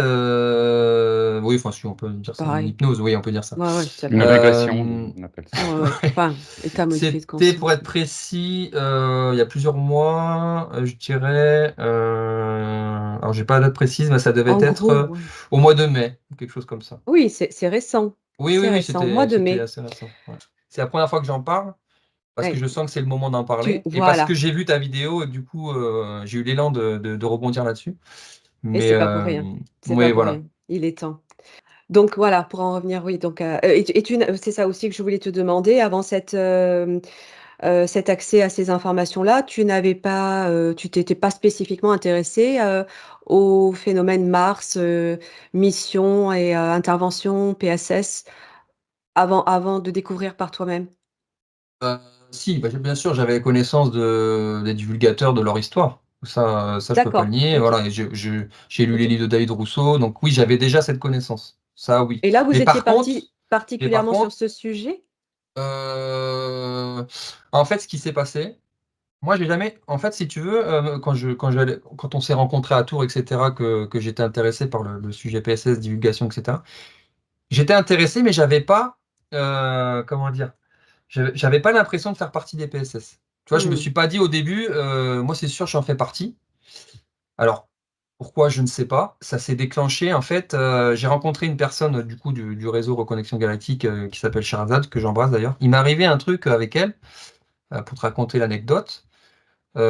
Oui, enfin, si on peut dire ça, une pareil. hypnose, oui, on peut dire ça. Ouais, ouais, tout à Une fait. régression, on appelle ça. Ouais, ouais. Enfin, état modifié de C'était, pour conscience. être précis, il y a plusieurs mois, je dirais. Alors, j'ai pas la date précise, mais ça devait En être gros, ouais. au mois de mai, quelque chose comme ça. Oui, c'est récent. Oui, oui, C'est oui, récent, mois de c'était mai. assez récent. Ouais. C'est la première fois que j'en parle, parce que Ouais, je sens que c'est le moment d'en parler, et parce que voilà, j'ai vu ta vidéo, et que du coup, j'ai eu l'élan de rebondir là-dessus. et Mais, c'est pas pour rien. C'est pas oui, pour voilà. rien. Il est temps. Donc voilà, pour en revenir, oui, donc c'est ça aussi que je voulais te demander avant cet accès à ces informations-là, tu n'avais pas, tu t'étais pas spécifiquement intéressé, au phénomène Mars, mission et intervention PSS avant de découvrir par toi-même? Euh, Si, bah, bien sûr, j'avais connaissance des divulgateurs de leur histoire. Ça, je peux pas le D'accord, nier. OK, Voilà, et j'ai lu les OK. livres de David Rousseau, donc oui, j'avais déjà cette connaissance. Ça, oui. Et là, vous Mais étiez par contre, partis mais par particulièrement sur contre, ce sujet? euh, en fait, ce qui s'est passé, moi, j'ai jamais. En fait, si tu veux, quand on s'est rencontrés à Tours, etc., que j'étais intéressé par le sujet PSS, divulgation, etc., j'étais intéressé, mais j'avais pas. Comment dire? J'avais pas l'impression de faire partie des PSS. Tu vois, je me Mmh. suis pas dit au début, moi c'est sûr, j'en fais partie. Alors, pourquoi, je ne sais pas. Ça s'est déclenché, en fait, j'ai rencontré une personne du coup du réseau Reconnexion Galactique qui s'appelle Sharazad, que j'embrasse d'ailleurs. Il m'est arrivé un truc avec elle, pour te raconter l'anecdote.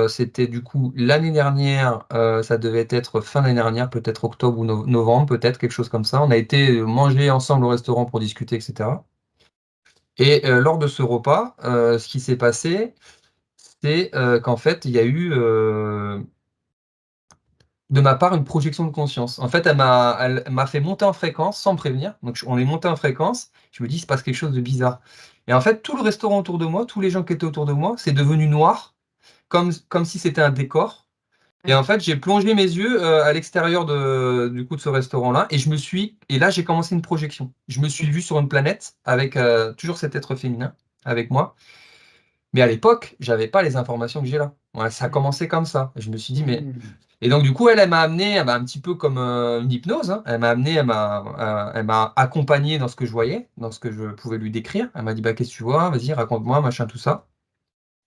C'était du coup l'année dernière, ça devait être fin d'année dernière, peut-être octobre ou novembre, peut-être quelque chose comme ça. On a été manger ensemble au restaurant pour discuter, etc. Et lors de ce repas, ce qui s'est passé, c'est qu'en fait, il y a eu de ma part une projection de conscience. En fait, elle m'a fait monter en fréquence sans me prévenir. Donc, on est monté en fréquence. Je me dis, il se passe quelque chose de bizarre. Et en fait, tout le restaurant autour de moi, tous les gens qui étaient autour de moi, c'est devenu noir, comme si c'était un décor. Et en Ouais. fait, j'ai plongé mes yeux à l'extérieur du coup de ce restaurant-là, et là, j'ai commencé une projection. Je me suis vu sur une planète avec toujours cet être féminin avec moi. Mais à l'époque, j'avais pas les informations que j'ai là. Voilà, ça a commencé comme ça. Et je me suis dit, mais... Et donc, du coup, elle m'a amené, un petit peu comme une hypnose, hein. Elle m'a amené, elle m'a accompagné dans ce que je voyais, dans ce que je pouvais lui décrire. Elle m'a dit, bah, qu'est-ce que tu vois? Vas-y, raconte-moi, machin, tout ça.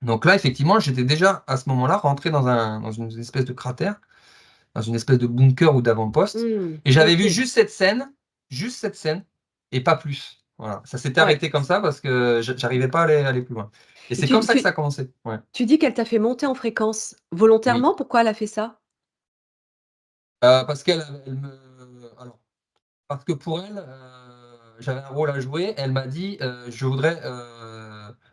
Donc là, effectivement, j'étais déjà, à ce moment-là, rentré dans une espèce de cratère, dans une espèce de bunker ou d'avant-poste. Et j'avais vu OK. juste cette scène, et pas plus. Voilà. Ça s'était Ouais. arrêté comme ça parce que j'arrivais pas à aller plus loin. Et Et c'est comme ça que ça a commencé. Ouais. tu dis qu'elle t'a fait monter en fréquence. Oui. Volontairement, pourquoi elle a fait ça? Parce qu'elle elle me alors, parce que pour elle, j'avais un rôle à jouer. Elle m'a dit, je voudrais,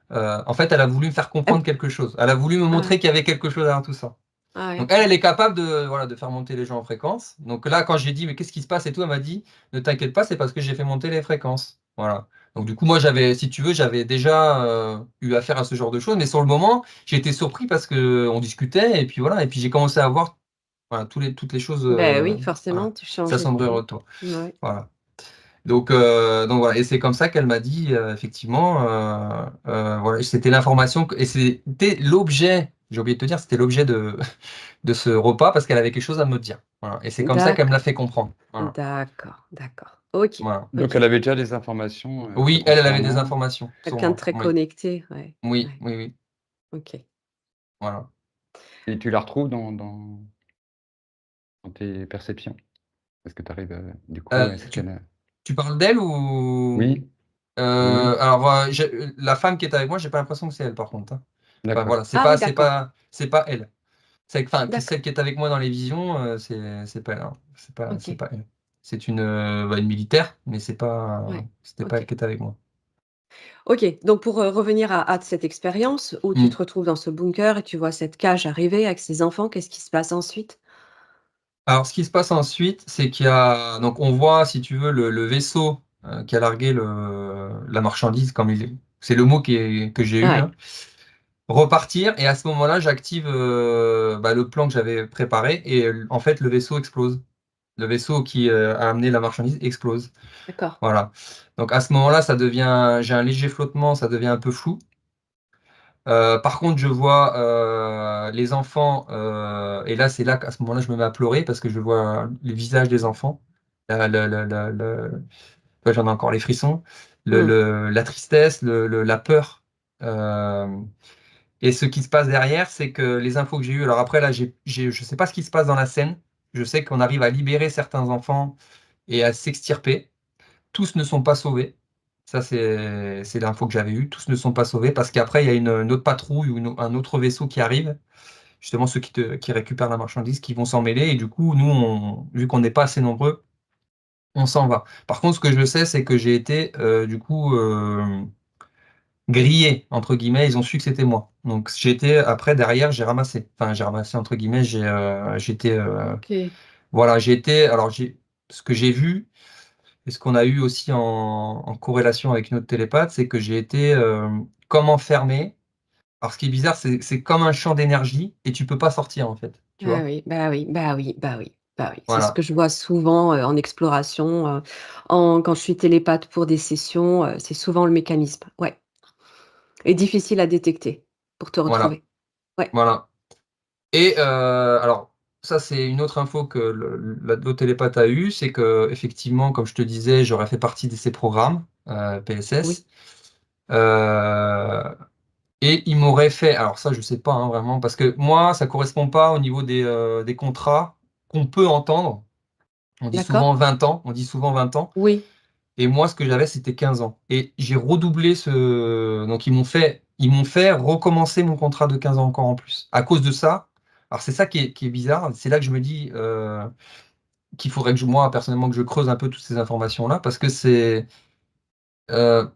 en fait, elle a voulu me faire comprendre Elle quelque chose. Elle a voulu me montrer ouais. qu'il y avait quelque chose derrière tout ça. Ah ouais. Donc elle est capable de, voilà, de faire monter les gens en fréquence. Donc là, quand j'ai dit: «Mais qu'est-ce qui se passe et tout?» elle m'a dit: «Ne t'inquiète pas, c'est parce que j'ai fait monter les fréquences». Voilà. Donc du coup, moi, si tu veux, j'avais déjà, eu affaire à ce genre de choses, mais sur le moment, j'ai été surpris parce qu'on discutait et puis voilà et puis j'ai commencé à voir, voilà, toutes les choses, Ben oui, forcément, voilà, tu changes. s'assombrir autour. Ouais. Voilà. Donc voilà et c'est comme ça qu'elle m'a dit, effectivement, voilà, c'était l'information et c'était l'objet, j'ai oublié de te dire, c'était l'objet de ce repas parce qu'elle avait quelque chose à me dire. Voilà et c'est comme ça qu'elle me l'a D'accord. fait comprendre. Voilà, D'accord, d'accord. OK, voilà. Donc OK. elle avait déjà des informations, te Oui, elle avait des concernant. informations sur Quelqu'un de moi. très Oui, connecté, ouais, oui, ouais. oui, oui, OK. voilà. Et tu la retrouves dans tes perceptions? Est-ce que tu arrives, du coup, est-ce Tu qu'elle, tu parles d'elle ou? oui, oui, oui, Alors, la femme qui est avec moi, j'ai pas l'impression que c'est elle par contre, hein. Enfin d'accord. voilà, Ah oui, d'accord, c'est pas elle. d'accord. Celle qui est avec moi dans les visions, c'est pas elle, hein. C'est OK, pas elle. C'est une militaire, mais ouais, c'était pas elle OK. qui était avec moi. OK, donc pour, revenir à cette expérience où tu te Mmh. retrouves dans ce bunker et tu vois cette cage arriver avec ses enfants, qu'est-ce qui se passe ensuite? Alors ce qui se passe ensuite, c'est qu'il y a donc on voit si tu veux le vaisseau, qui a largué la marchandise comme il est c'est le mot que j'ai eu, Ouais, hein, repartir et à ce moment-là, j'active, le plan que j'avais préparé et en fait, le vaisseau explose. Le vaisseau qui, a amené la marchandise explose. d'accord. Voilà. Donc à ce moment-là, j'ai un léger flottement, ça devient un peu flou. Par contre, je vois, les enfants, et là, c'est là qu'à ce moment-là, je me mets à pleurer parce que je vois les visages des enfants. Ouais, j'en ai encore les frissons. Mmh. La tristesse, la peur. Hem Et ce qui se passe derrière, c'est que les infos que j'ai eues alors après là, je sais pas ce qui se passe dans la scène. Je sais qu'on arrive à libérer certains enfants et à s'extirper. Tous ne sont pas sauvés. Ça, c'est l'info que j'avais eue. Tous ne sont pas sauvés parce qu'après, il y a une autre patrouille ou un autre vaisseau qui arrive. Justement, ceux qui récupèrent la marchandise, qui vont s'en mêler et du coup, nous, vu qu'on n'est pas assez nombreux, on s'en va. Par contre, ce que je sais, c'est que j'ai été, du coup, «grillé» entre guillemets. Ils ont su que c'était moi. Donc j'ai été après derrière, j'ai «ramassé» entre guillemets, OK. voilà, j'ai été alors j'ai ce que j'ai vu et ce qu'on a eu aussi en corrélation avec une autre télépathe, c'est que j'ai été, comme enfermé. Alors ce qui est bizarre, c'est comme un champ d'énergie et tu peux pas sortir en fait, tu Ah vois? oui, bah oui, bah oui, bah oui, bah oui. C'est ce que Voilà, je vois souvent, en exploration, quand je suis télépathe pour des sessions, c'est souvent le mécanisme, ouais, et difficile à détecter pour te voilà, retrouver. Ouais, voilà et alors ça, c'est une autre info que l'autre télépathe a eue, c'est qu'effectivement, comme je te disais, j'aurais fait partie de ces programmes, oui, PSS, heu et il m'aurait fait alors ça, je sais pas, hein, vraiment parce que moi, ça correspond pas au niveau des contrats qu'on peut entendre. d'accord. On dit souvent 20 ans Oui, et moi, ce que j'avais, c'était 15 ans et j'ai redoublé donc ils m'ont fait recommencer mon contrat de 15 ans encore en plus. À cause de ça, alors c'est ça qui est bizarre, c'est là que je me dis, qu'il faudrait que moi, personnellement, que je creuse un peu toutes ces informations-là parce que heu,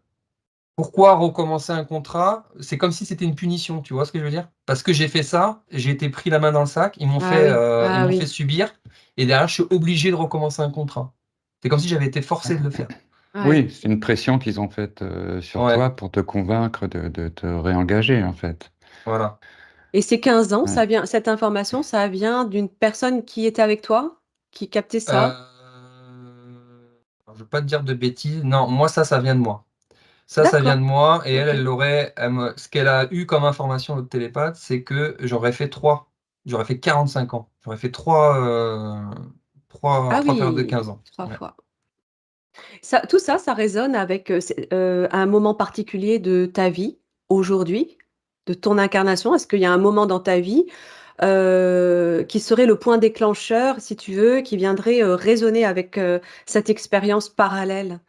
pourquoi recommencer un contrat? C'est comme si c'était une punition, tu vois ce que je veux dire? Parce que j'ai fait ça, j'ai été pris la main dans le sac, ils ah m'ont fait oui, subir et derrière je suis obligé de recommencer un contrat. C'est comme si j'avais été forcé de le faire. ouais, Oui, c'est une pression qu'ils ont faite, sur Ouais, toi pour te convaincre de te réengager, en fait. voilà. et ces 15 ans, Ouais. ça vient cette information, ça vient d'une personne qui était avec toi? Qui captait ça? Alors je veux pas te dire de bêtises. Non, moi ça vient de moi. Ça vient de D'accord. moi. Et OK. ce qu'elle a eu comme information, l'autre télépathe, c'est que j'aurais fait 45 ans. J'aurais fait Ah trois périodes de oui, 15 ans. 3 Ouais. fois. Tout ça, ça résonne avec, un moment particulier de ta vie, aujourd'hui, de ton incarnation? Est-ce qu'il y a un moment dans ta vie, qui serait le point déclencheur, si tu veux, qui viendrait, résonner avec, cette expérience parallèle?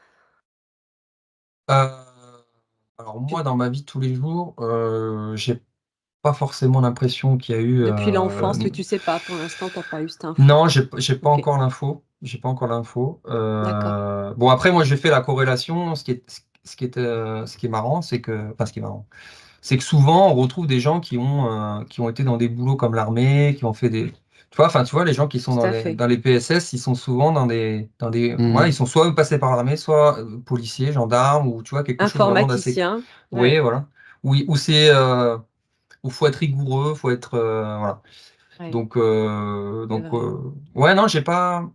Euh, alors Tu moi, dans ma vie de tous les jours, j'ai pas forcément l'impression qu'il y a eu. Depuis l'enfance, tu sais pas, pour l'instant, tu as pas eu cette info? Non, j'ai pas OK, encore l'info. J'ai pas encore l'info. d'accord. Bon, après, moi, j'ai fait la corrélation. Ce qui est marrant, c'est que, enfin, ce qui est marrant, c'est que souvent, on retrouve des gens qui ont été dans des boulots comme l'armée, qui ont fait des, tu vois, les gens qui sont Tout à fait. dans les PSS, ils sont souvent voilà, ils Mhm. sont soit passés par l'armée, soit policiers, gendarmes, ou tu vois, quelque chose vraiment d'assez, Informaticien, oui, ouais, voilà. Où faut être rigoureux, faut être, voilà. ouais, c'est Donc, vrai. ouais, non, je sais pas.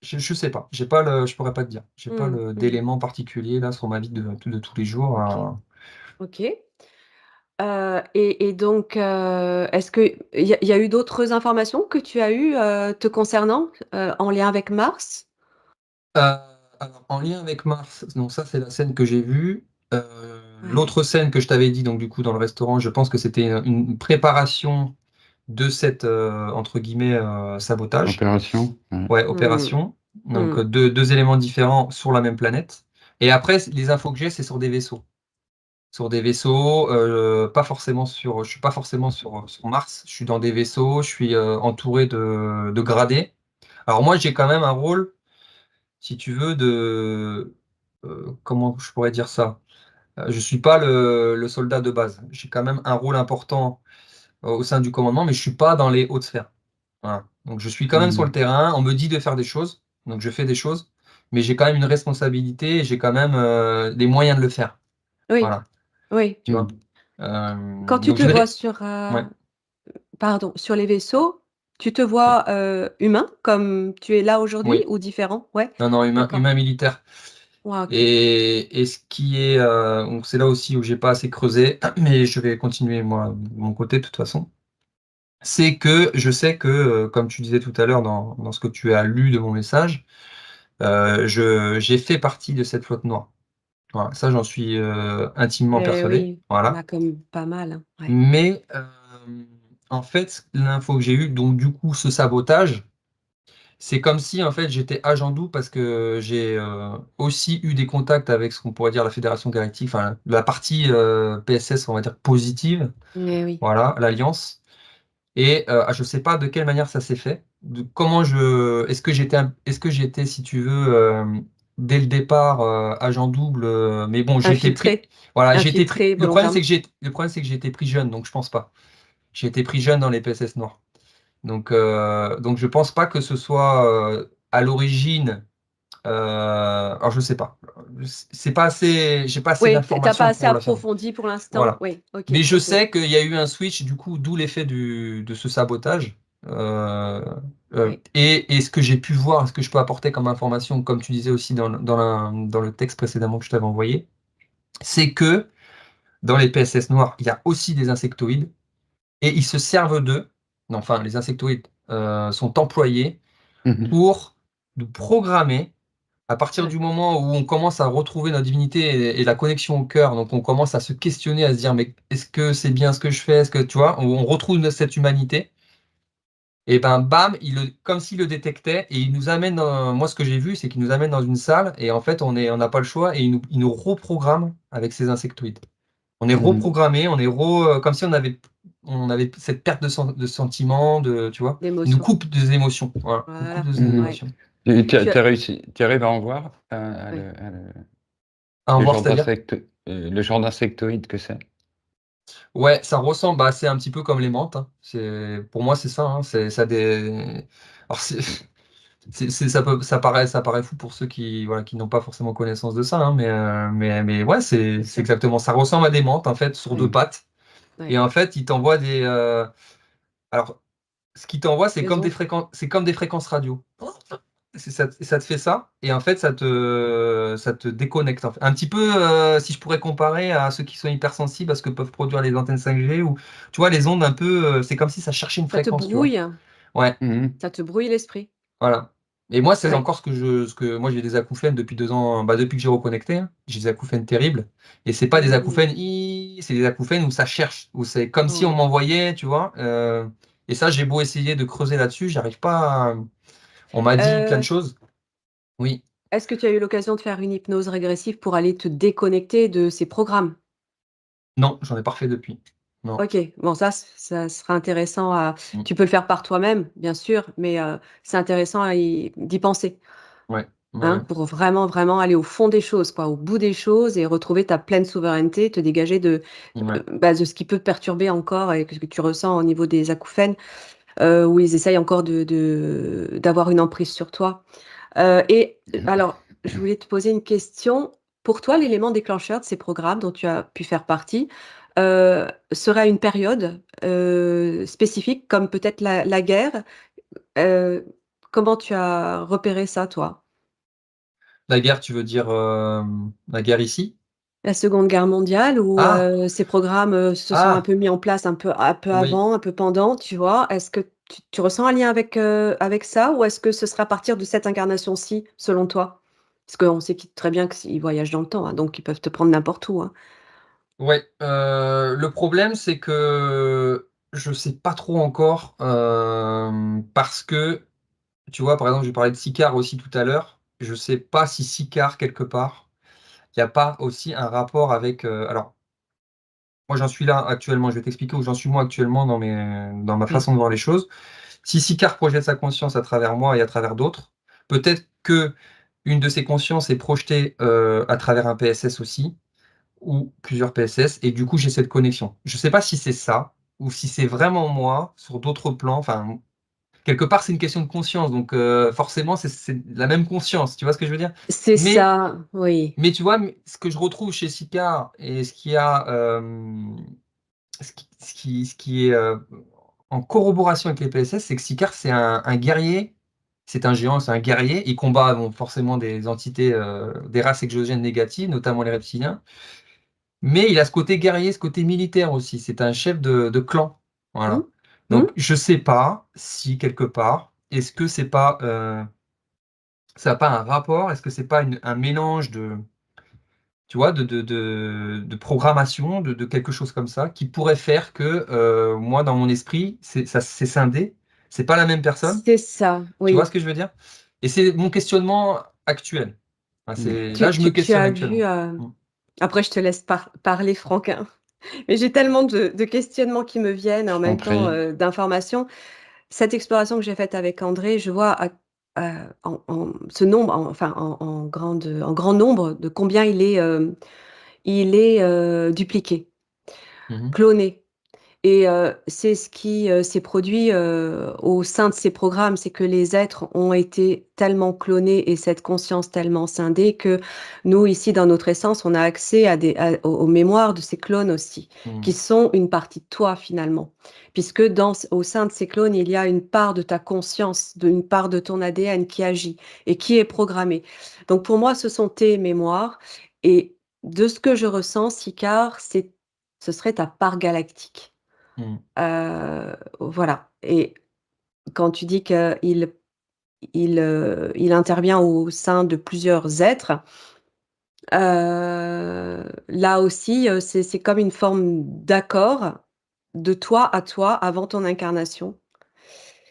Je pourrais pas te dire. J'ai pas Mmh. d'éléments particuliers là sur ma vie de tous les jours. OK, OK. Et donc, est-ce qu'il y a eu d'autres informations que tu as eues, te concernant, en lien avec Mars? Euh, alors, en lien avec Mars, donc ça, c'est la scène que j'ai vue. Ouais. L'autre scène que je t'avais dit, donc du coup, dans le restaurant, je pense que c'était une préparation de cette, entre guillemets, sabotage. Opération. Ouais. Ouais, Mmh. opération. Donc, Mmh. deux éléments différents sur la même planète. Et après, les infos que j'ai, c'est sur des vaisseaux. Sur des vaisseaux, je suis pas forcément sur Mars. Je suis dans des vaisseaux, je suis entouré de gradés. Alors moi, j'ai quand même un rôle, si tu veux, comment je pourrais dire ça? Je suis pas le soldat de base. J'ai quand même un rôle important au sein du commandement, mais je suis pas dans les hautes sphères. Voilà. Donc je suis quand même sur le Mhm. terrain. On me dit de faire des choses, donc je fais des choses, mais j'ai quand même une responsabilité et j'ai quand même les moyens de le faire. Oui, Voilà, oui. tu vois. Mhm. Quand tu Donc te je vois vais. sur, Ouais. pardon, sur les vaisseaux, tu te vois, humain comme tu es là aujourd'hui Oui. ou différent? Ouais, Non, non, d'accord. humain militaire. Ouais, OK. Et ce qui est, donc c'est là aussi où j'ai pas assez creusé, mais je vais continuer moi de mon côté de toute façon. C'est que je sais que, comme tu disais tout à l'heure dans ce que tu as lu de mon message, j'ai fait partie de cette flotte noire. Voilà, ça j'en suis intimement persuadé. Oui, il y en Voilà. a comme pas mal, hein. Ouais. Mais en fait, l'info que j'ai eue, donc du coup, ce sabotage. C'est comme si en fait j'étais agent double parce que j'ai aussi eu des contacts avec ce qu'on pourrait dire la Fédération Galactique, enfin la partie PSS, on va dire positive, Eh oui, voilà, l'Alliance. Et je sais pas de quelle manière ça s'est fait, est-ce que j'étais, si tu veux, dès le départ agent double, mais bon, j'ai été pris, infiltré, voilà, j'ai été pris. infiltré volontairement. Le problème c'est que j'ai été pris jeune, donc je pense pas. J'ai été pris jeune dans les PSS noirs. Donc je pense pas que ce soit à l'origine. Alors je sais pas. C'est pas assez. J'ai pas assez Oui, tu pas d'informations assez pour l'affirmer. approfondi pour l'instant? Voilà. Oui, OK, Mais je OK. sais qu'il y a eu un switch, du coup, d'où l'effet de ce sabotage. Euh, Oui, et ce que j'ai pu voir, ce que je peux apporter comme information, comme tu disais aussi dans le texte précédemment que je t'avais envoyé, c'est que dans les PSS noirs, il y a aussi des insectoïdes et ils se servent d'eux. Enfin, les insectoïdes sont employés Mhm. pour nous programmer à partir ouais. du moment où on commence à retrouver notre divinité et la connexion au cœur. Donc on commence à se questionner, à se dire mais est-ce que c'est bien ce que je fais? Est-ce que tu vois, on retrouve cette humanité. Et ben bam, comme s'il le détectait et il nous amène moi ce que j'ai vu, c'est qu'il nous amène dans une salle et en fait on n'a pas le choix et il nous reprogramme avec ces insectoïdes. On est Mhm. reprogrammé, comme si on avait cette perte de sentiments, tu vois. Il nous D'émotion. coupe des émotions. Voilà, il nous coupe Voilà, des Mhm. ouais. émotions. Et Tu as tu arrives à en voir ouais. À en le voir, genre c'est-à-dire? le genre d'insectoïde que c'est? Ouais, ça ressemble, bah, c'est un petit peu comme les menthes, hein. Pour moi, c'est ça, hein. Alors, ça paraît fou pour ceux voilà, qui n'ont pas forcément connaissance de ça, hein, mais ouais, Bien c'est sûr. exactement, ça ressemble à des menthes, en fait, sur deux Ouais, Mhm. pattes. Et ouais. en fait, ils t'envoient alors, ce qu'ils t'envoient, Raison. c'est comme des fréquences radio. ça te fait ça, et en fait, ça te déconnecte. En fait. Un petit peu, si je pourrais comparer à ceux qui sont hypersensibles à ce que peuvent produire les antennes 5G, ou tu vois, les ondes un peu, c'est comme si ça cherchait une Ça te fréquence, tu vois. brouille, Ouais, Mhm. ça te brouille l'esprit. voilà. Et moi, c'est Ouais. encore ce que moi j'ai des acouphènes depuis 2 ans, bah, depuis que j'ai reconnecté, hein. J'ai des acouphènes terribles. Et c'est pas des acouphènes, c'est des acouphènes où ça cherche, où c'est comme si on Ouais. m'envoyait, tu vois. Et ça, j'ai beau essayer de creuser là-dessus, j'arrive pas. On m'a dit plein de Euh, choses. Oui. Est-ce que tu as eu l'occasion de faire une hypnose régressive pour aller te déconnecter de ces programmes? Non, j'en ai pas refait depuis. Non. OK, bon ça sera intéressant à Mm. tu peux le faire par toi-même, bien sûr, mais c'est intéressant d'y penser, Ouais. Ouais, hein, ouais. pour vraiment, vraiment aller au fond des choses, quoi, au bout des choses et retrouver ta pleine souveraineté, te dégager Ouais. de ce qui peut te perturber encore et que tu ressens au niveau des acouphènes, où ils essayent encore d'avoir une emprise sur toi. Et alors, je voulais te poser une question. Pour toi, l'élément déclencheur de ces programmes dont tu as pu faire partie, serait à une période, spécifique comme peut-être la guerre? Heu, Comment tu as repéré ça, toi? La guerre, tu veux dire la guerre ici? La Seconde Guerre mondiale où, Ah! ces programmes, se sont un Ah! peu mis en place un peu Oui. avant, un peu pendant, tu vois? Est-ce que tu ressens un lien avec ça ou est-ce que ce sera à partir de cette incarnation-ci, selon toi? Parce qu'on sait qu'ils très bien qu'ils voyagent dans le temps, hein, donc ils peuvent te prendre n'importe où, hein. Ouais. Le problème, c'est que je sais pas trop encore, parce que, tu vois, par exemple, j'ai parlé de Sicard aussi tout à l'heure. Je sais pas si Sicard, quelque part, il y a pas aussi un rapport avec, alors, moi, j'en suis là actuellement, je vais t'expliquer où j'en suis moi actuellement dans ma Oui. façon de voir les choses. Si Sicard projette sa conscience à travers moi et à travers d'autres, peut-être que une de ces consciences est projetée, à travers un PSS aussi, ou plusieurs PSS, et du coup, j'ai cette connexion. Je sais pas si c'est ça, ou si c'est vraiment moi sur d'autres plans. Enfin, quelque part, c'est une question de conscience, donc forcément, c'est la même conscience, tu vois ce que je veux dire? C'est Mais ça, oui. mais tu vois, ce que je retrouve chez Sicard et ce qui a, ce qui est, en corroboration avec les PSS, c'est que Sicard, c'est un guerrier, c'est un géant, c'est un guerrier. Il combat, bon, forcément des entités, des races exogènes négatives, notamment les reptiliens, mais il a ce côté guerrier, ce côté militaire aussi. C'est un chef de clan, Mmh. voilà. Mmh. Donc je sais pas si quelque part, est-ce que c'est pas, ça a pas un rapport? Est-ce que c'est pas un mélange de, tu vois, de programmation, de quelque chose comme ça, qui pourrait faire que, moi, dans mon esprit, c'est scindé, c'est pas la même personne. C'est ça, Tu vois oui. ce que je veux dire? Et c'est mon questionnement actuel. Enfin, Mhm. c'est là, Tu je me tu tu questionne as vu, actuellement. Mmh. après je te laisse parler Franck, hein. Mais j'ai tellement de questionnements qui me viennent, en Je t'en même temps, prie. d'informations. Cette exploration que j'ai faite avec André, je vois en ce nombre, enfin en grand nombre de combien il est, dupliqué, Mmh mh. cloné. Et c'est ce qui, s'est produit, au sein de ces programmes. C'est que les êtres ont été tellement clonés et cette conscience tellement scindée que nous, ici, dans notre essence, on a accès aux mémoires de ces clones aussi, Mmh. qui sont une partie de toi, finalement. Puisque au sein de ces clones, il y a une part de ta conscience, une part de ton ADN qui agit et qui est programmée. Donc pour moi, ce sont tes mémoires et de ce que je ressens, Sicard, ce serait ta part galactique. Mmh. Voilà et quand tu dis qu'il intervient au sein de plusieurs êtres, là aussi, c'est comme une forme d'accord de toi à toi avant ton incarnation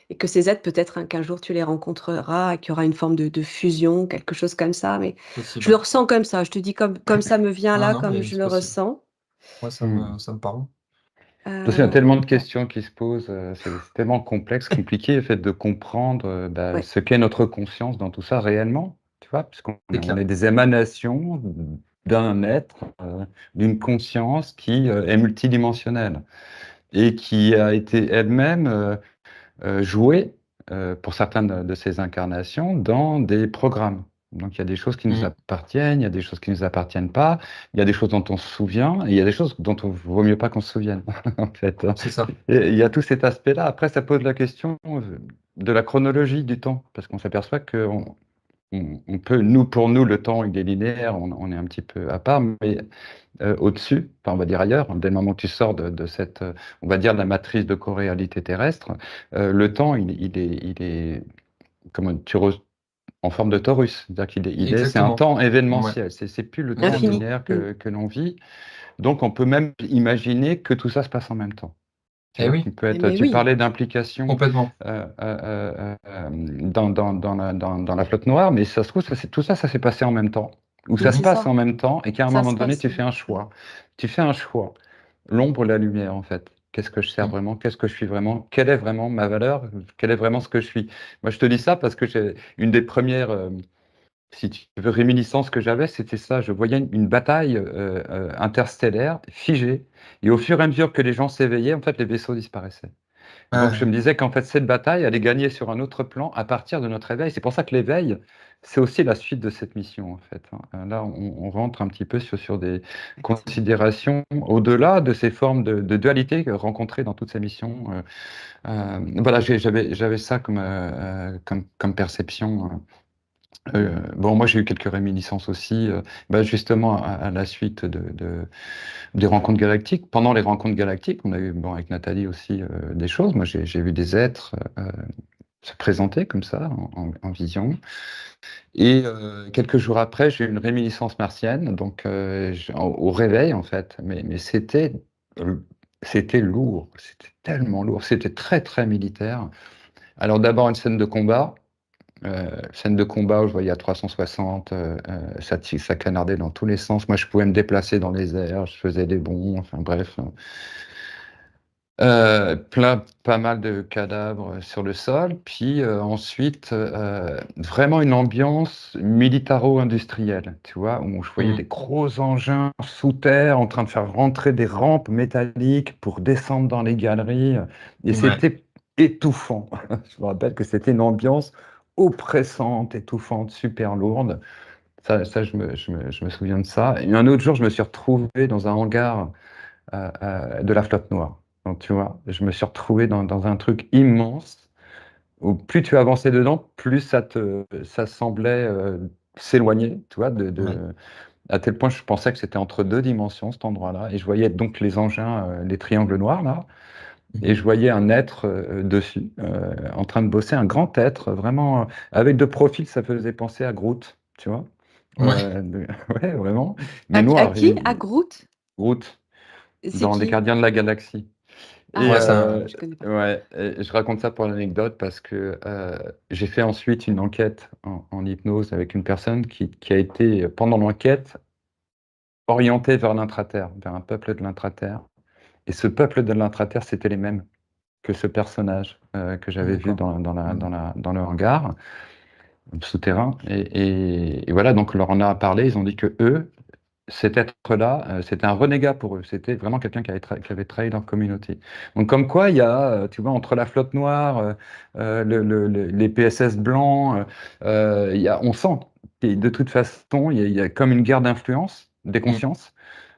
et que ces êtres peut-être, hein, qu'un jour tu les rencontreras et qu'il y aura une forme de fusion, quelque chose comme ça, mais je le Possible. ressens comme ça. Je te dis comme ça me vient Non, là, non, comme mais je c'est le possible. ressens. Moi, Mhm. ça me parle. Parce qu'il y a tellement de Ouais, questions qui se posent, c'est tellement complexe, compliqué, le fait de comprendre ouais, ce qu'est notre conscience dans tout ça réellement, tu vois, puisqu'on C'est on clair. est des émanations d'un être, d'une conscience qui est multidimensionnelle et qui a été elle-même jouée, pour certaines de ces incarnations, dans des programmes. Donc il y a des choses qui nous Mm. appartiennent, il y a des choses qui nous appartiennent pas, il y a des choses dont on se souvient, et il y a des choses dont il vaut mieux pas qu'on se souvienne, en fait. C'est ça. Et il y a tout cet aspect-là. Après, ça pose la question de la chronologie du temps, parce qu'on s'aperçoit que on peut, pour nous, le temps, il est linéaire, on est un petit peu à part, mais au-dessus, enfin, on va dire ailleurs, dès le moment que tu sors de cette, on va dire, de la matrice de co-réalité terrestre, le temps, il est comme en forme de torus. C'est-à-dire c'est un Exactement. temps Ouais, événementiel. C'est plus le temps exactement. Infini. linéaire que l'on vit. Donc, on peut même imaginer que tout ça se passe en même temps. Tu Eh vois, oui, Mais tu oui, parlais d'implication complètement. dans la flotte noire, mais ça se trouve, tout ça, ça s'est passé en même temps. Ou mais ça se c'est passe ça. en même temps, et qu'à un Ça moment se donné, passe. tu fais un choix. Tu fais un choix. L'ombre ou la lumière, en fait. Qu'est-ce que je sers Mm. vraiment? Qu'est-ce que je suis vraiment? Quelle est vraiment ma valeur? Quel est vraiment ce que je suis? Moi, je te dis ça parce que j'ai une des premières, si tu veux, réminiscences que j'avais, c'était ça. Je voyais une bataille interstellaire figée. Et au fur et à mesure que les gens s'éveillaient, en fait, les vaisseaux disparaissaient. Donc, je Ouais, me disais qu'en fait, cette bataille, elle est gagnée sur un autre plan à partir de notre éveil. C'est pour ça que l'éveil, c'est aussi la suite de cette mission, en fait, hein. Là, on rentre un petit peu sur des Exactement. considérations au-delà de ces formes de dualité rencontrées dans toutes ces missions. Voilà, j'avais ça comme perception. Bon, moi, j'ai eu quelques réminiscences aussi, justement, à la suite des rencontres galactiques. Pendant les rencontres galactiques, on a eu, bon, avec Nathalie aussi, des choses. Moi, j'ai vu des êtres se présenter comme ça, en vision. Et quelques jours après, j'ai eu une réminiscence martienne, donc au réveil, en fait. Mais c'était lourd, c'était tellement lourd, c'était très, très militaire. Alors, d'abord, une scène de combat où je voyais à 360, ça canardait dans tous les sens. Moi, je pouvais me déplacer dans les airs, je faisais des bonds, enfin bref. Pas mal de cadavres sur le sol. Puis ensuite, vraiment une ambiance militaro-industrielle, tu vois, où je voyais Mm. des gros engins sous terre en train de faire rentrer des rampes métalliques pour descendre dans les galeries. Et Ouais. c'était étouffant. Je me rappelle que c'était une ambiance oppressante, étouffante, super lourde. Ça je me souviens de ça. Et un autre jour, je me suis retrouvé dans un hangar de la flotte noire. Donc, tu vois, je me suis retrouvé dans un truc immense où plus tu avançais dedans, plus ça semblait s'éloigner, tu vois, Ouais. à tel point je pensais que c'était entre deux dimensions, cet endroit-là. Et je voyais donc les engins, les triangles noirs, là, et Mhm. je voyais un être dessus, en train de bosser, un grand être, vraiment, avec de profil, ça faisait penser à Groot, tu vois. Ouais. Ouais, vraiment, mais À noir. qui? À Groot? Groot, C'est dans Les qui? Gardiens de la Galaxie. Et, Ah, Ouais, ça. je connais pas. ouais, et je raconte ça pour l'anecdote parce que j'ai fait ensuite une enquête en hypnose avec une personne qui a été, pendant l'enquête, orientée vers l'intraterre, vers un peuple de l'intraterre. Et ce peuple de l'intraterre, c'était les mêmes que ce personnage que j'avais vu D'accord. Mm. dans le hangar souterrain. Et voilà, donc on leur en a parlé, ils ont dit que eux, cet être-là, c'était un renégat pour eux. C'était vraiment quelqu'un qui avait trahi leur communauté. Donc, comme quoi, il y a, tu vois, entre la flotte noire, les PSS blancs, on sent, et de toute façon, il y a comme une guerre d'influence, des Mm. consciences,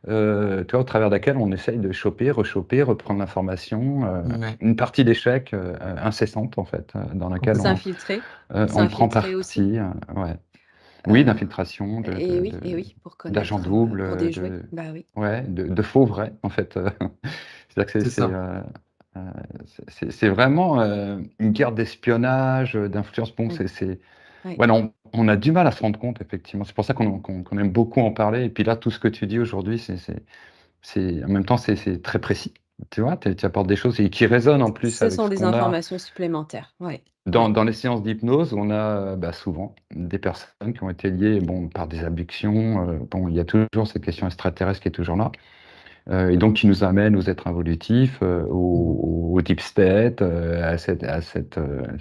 tu vois, au travers de laquelle on essaye de choper, rechoper, reprendre l'information, Ouais. une partie d'échec incessante, en fait, dans laquelle Complètement. on prend S'infiltrer aussi. parti. Ouais. Oui, Euh, d'infiltration, et oui, pour d'agents connaître, pour doubles, déjouer. Bah oui. ouais, de faux vrais, en fait. C'est-à-dire que C'est ça. euh, c'est vraiment une guerre d'espionnage, d'influence. Bon, Mm. Ouais. ouais, non, on a du mal à se rendre compte, effectivement. C'est pour ça qu'on aime beaucoup en parler. Et puis là, tout ce que tu dis aujourd'hui, en même temps, c'est très précis. Tu vois, tu apportes des choses qui résonnent en plus Ce avec sont ce des qu'on a. informations supplémentaires. Ouais. Ouais. Dans les séances d'hypnose, on a souvent des personnes qui ont été liées, bon, par des abductions. Bon, il y a toujours cette question extraterrestre qui est toujours là, et donc qui nous amène aux êtres involutifs, au deep state,